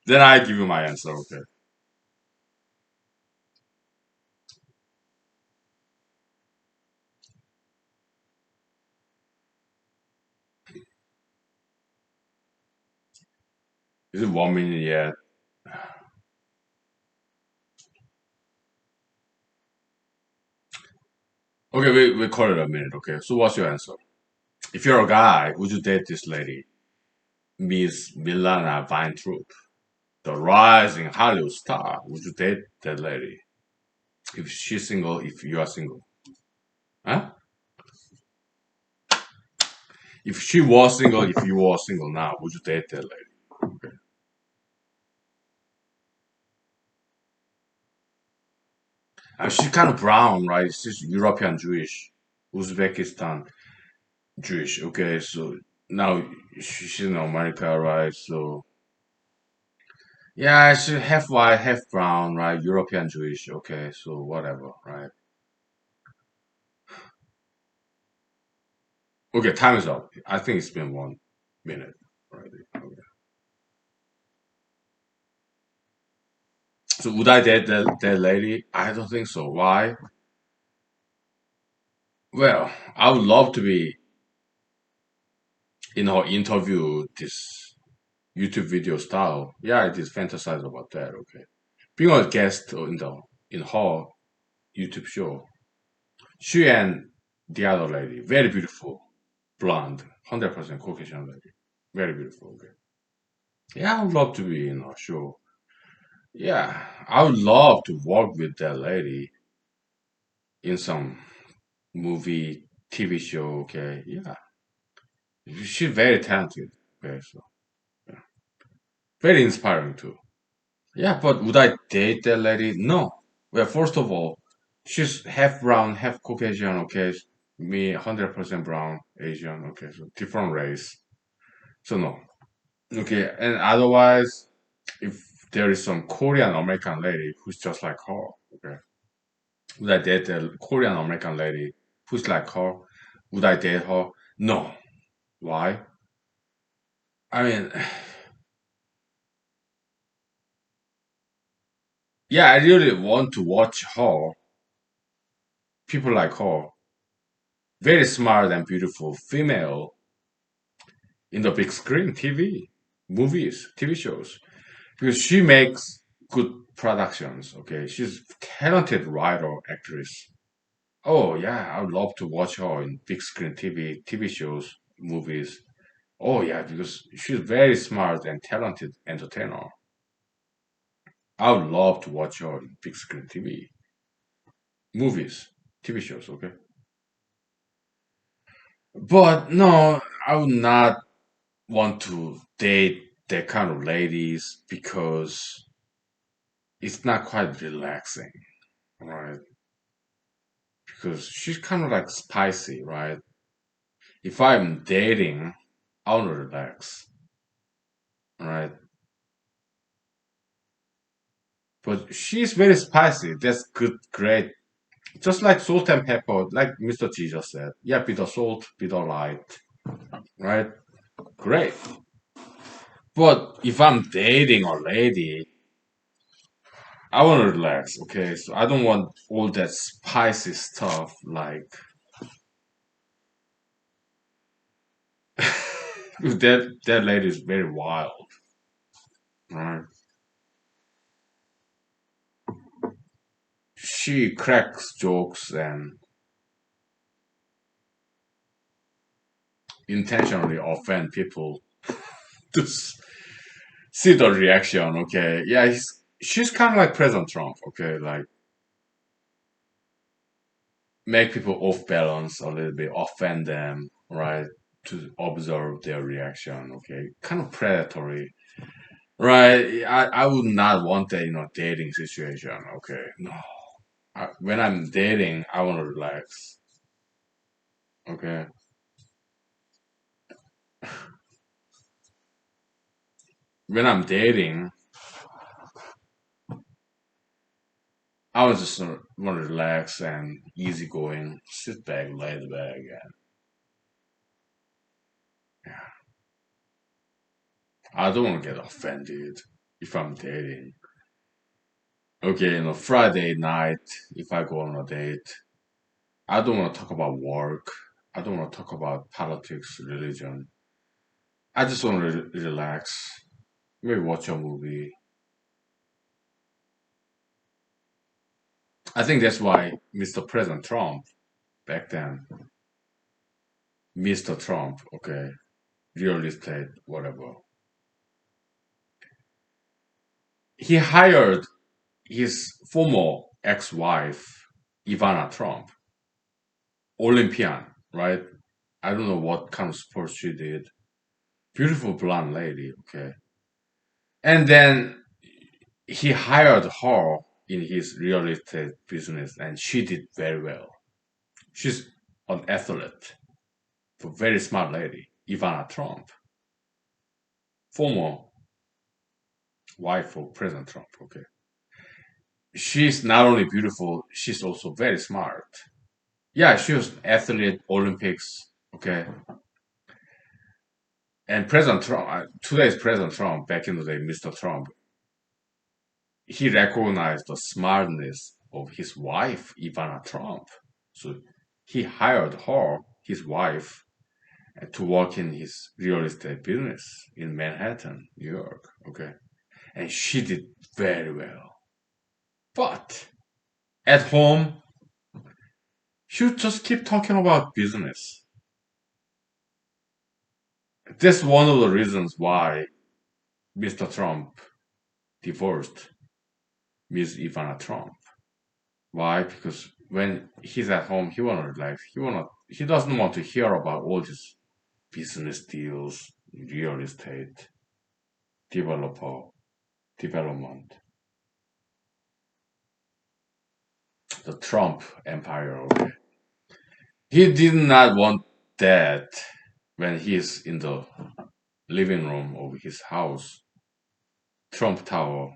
then I give you my answer, okay? Is it 1 minute yet? Okay, we call it a minute, okay? So what's your answer? If you're a guy, would you date this lady, Miss Milana Weintraub, the rising Hollywood star? Would you date that lady? If she's single, if you are single. Huh? If she was single, if you were single now, would you date that lady? Okay. She's kind of brown, right? She's European Jewish, Uzbekistan Jewish. Okay, so now she's in America, right? So yeah, she's half white, half brown, right? European Jewish. Okay, so whatever, right? Okay, time is up. I think it's been 1 minute already. Okay. So would I date that lady? I don't think so. Why? Well, I would love to be in her interview, this YouTube video style. Yeah, I did fantasize about that. Okay, being a guest in her YouTube show. She and the other lady, very beautiful, blonde, 100% Caucasian lady, very beautiful. Okay, yeah, I would love to be in her show. Yeah, I would love to work with that lady in some movie, TV show. Okay, yeah, she's very talented. Okay, so yeah. Very inspiring too. Yeah, but would I date that lady? No. Well, first of all, she's half brown, half Caucasian, okay? Me, 100% brown, Asian, okay? So different race. So no. Okay, and otherwise, if there is some Korean American lady who's just like her, okay? Would I date a Korean American lady who's like her? Would I date her? No. Why? I mean, yeah, I really want to watch her, people like her, very smart and beautiful female in the big screen TV, movies, TV shows, because she makes good productions. Okay, she's talented writer, actress. Oh yeah, I would love to watch her in big screen TV shows, movies. Oh yeah, because she's very smart and talented entertainer. I would love to watch her in big screen TV, movies, TV shows. Okay, but no, I would not want to date that kind of ladies because it's not quite relaxing, right? Because she's kind of like spicy, right? If I'm dating, I want to relax, right? But she's very spicy. That's good, great. Just like salt and pepper, like Mr. G just said. Yeah, bit of salt, bit of light, right? Great. But if I'm dating a lady, I want to relax, okay? So I don't want all that spicy stuff. Like that lady is very wild, right? She cracks jokes and intentionally offend people to see the reaction. Okay, yeah, she's kind of like President Trump. Okay, like make people off balance a little bit, offend them, right? To observe their reaction. Okay, kind of predatory. Right, I would not want that in a dating situation. Okay, no. When I'm dating, I want to relax. Okay, when I'm dating, I was just want to relax and easygoing, sit back, laid back, and yeah, I don't want to get offended if I'm dating. Okay, Friday night, if I go on a date, I don't want to talk about work. I don't want to talk about politics, religion. I just want to relax, maybe watch a movie. I think that's why Mr. President Trump back then, Mr. Trump, okay, real estate, whatever, he hired his former ex-wife, Ivana Trump, Olympian, right? I don't know what kind of sports she did. Beautiful blonde lady, okay. And then he hired her in his real estate business, and she did very well. She's an athlete, a very smart lady, Ivana Trump, former wife of President Trump, okay. She's not only beautiful, she's also very smart. Yeah, she was athlete, Olympics, okay. And President Trump, today's President Trump, back in the day, Mr. Trump, he recognized the smartness of his wife, Ivana Trump. So he hired her, his wife, to work in his real estate business in Manhattan, New York. Okay. And she did very well. But at home, she would just keep talking about business. That's one of the reasons why Mr. Trump divorced Miss Ivana Trump. Why? Because when he's at home, he doesn't want to hear about all these business deals, real estate, developer, development, the Trump empire. Okay, he did not want that when he's in the living room of his house, Trump Tower,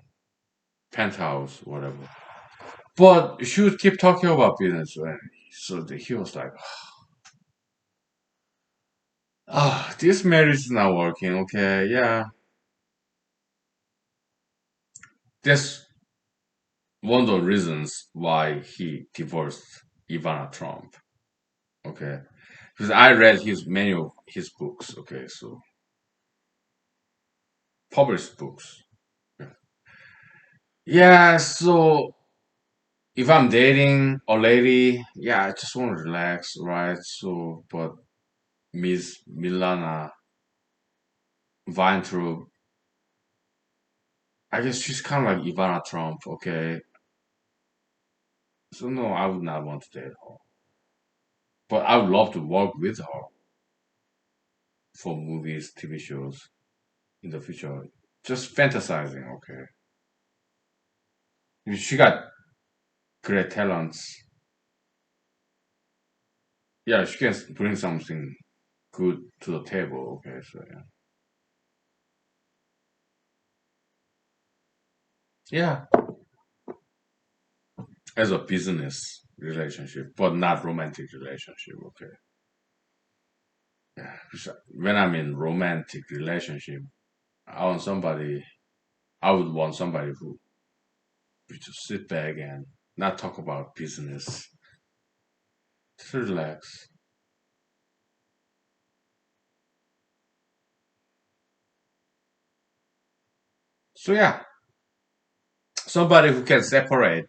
penthouse, whatever. But she would keep talking about business, and he was like, "Ah, this marriage is not working." Okay, yeah, that's one of the reasons why he divorced Ivana Trump. Okay, because I read his many of his books. Okay, so published books. Yeah, so if I'm dating a lady, yeah, I just want to relax, right? So, but Miss Milana Weintraub, I guess she's kind of like Ivana Trump. Okay, so no, I would not want to date her, but I would love to work with her for movies, TV shows in the future. Just fantasizing, okay. She got great talents. Yeah, she can bring something good to the table. Okay, so yeah, yeah, as a business, relationship, but not romantic relationship. Okay. Yeah. 'Cause when I'm in romantic relationship, I want somebody. I would want somebody who would just sit back and not talk about business. Just relax. So yeah, somebody who can separate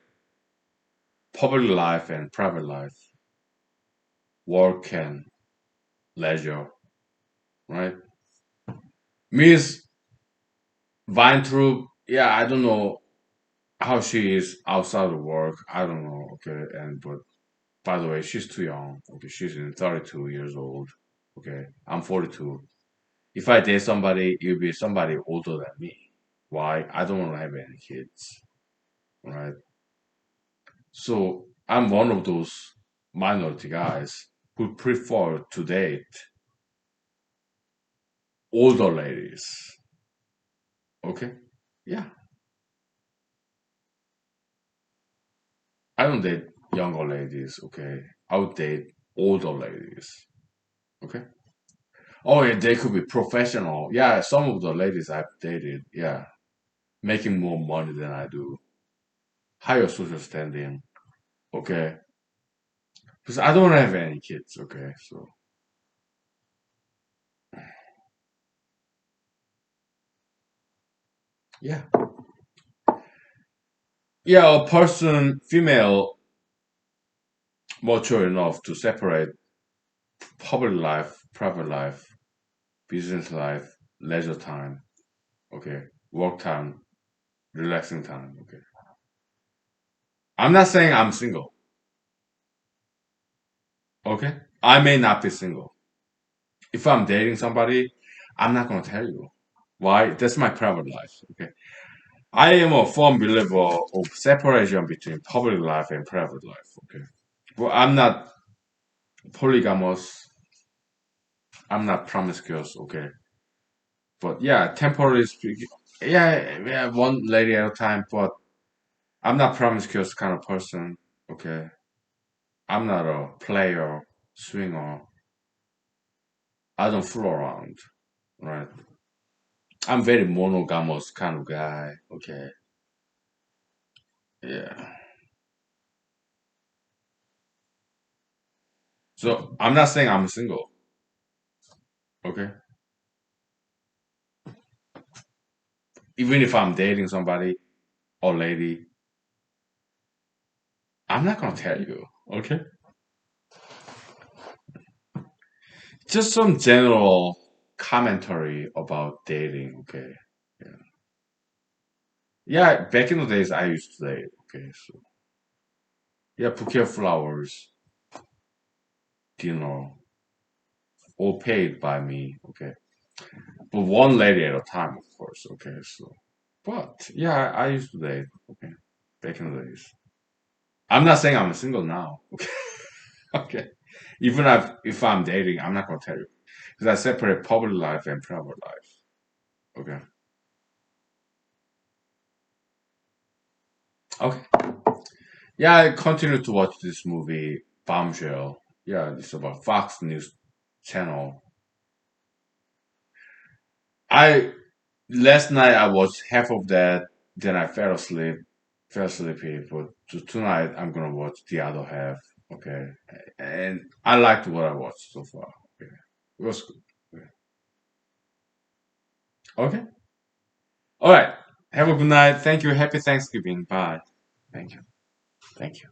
public life and private life, work and leisure, right? Miss Weintraub, yeah, I don't know how she is outside of work. I don't know. Okay, and but by the way, she's too young. Okay, she's in 32 years old. Okay, I'm 42. If I date somebody, it'll be somebody older than me. Why? I don't want to have any kids, right? So I'm one of those minority guys who prefer to date older ladies. Okay, yeah, I don't date younger ladies. Okay, I would date older ladies. Okay. Oh, yeah, they could be professional. Yeah, some of the ladies I've dated, yeah, making more money than I do, higher social standing. Okay, because I don't have any kids. Okay, so yeah, yeah, a person, female, mature enough to separate public life, private life, business life, leisure time. Okay, work time, relaxing time. Okay, I'm not saying I'm single. Okay, I may not be single. If I'm dating somebody, I'm not gonna tell you. Why? That's my private life. Okay. I am a firm believer of separation between public life and private life. Okay. But I'm not polygamous. I'm not promiscuous. Okay. But yeah, temporarily speaking, yeah, yeah, one lady at a time. But I'm not promiscuous kind of person. Okay. I'm not a player, swinger. I don't fool around. Right. I'm very monogamous kind of guy. Okay. Yeah. So I'm not saying I'm single. Okay. Even if I'm dating somebody or lady, I'm not gonna tell you. Okay. Just some general commentary about dating. Okay. Yeah. Yeah. Back in the days, I used to date. Okay. So yeah, bouquet of flowers, dinner, all paid by me. Okay. But one lady at a time, of course. Okay. So, but yeah, I used to date. Okay. Back in the days. I'm not saying I'm single now. Okay. Okay. Even if I'm dating, I'm not gonna tell you because I separate public life and private life. Okay. Okay. Yeah, I continue to watch this movie, Bombshell. Yeah, it's about Fox News channel. I last night I watched half of that, then I fell sleepy. But tonight I'm gonna watch the other half. Okay, and I liked what I watched so far. Okay, it was good. Okay. Okay. All right. Have a good night. Thank you. Happy Thanksgiving. Bye. Thank you. Thank you.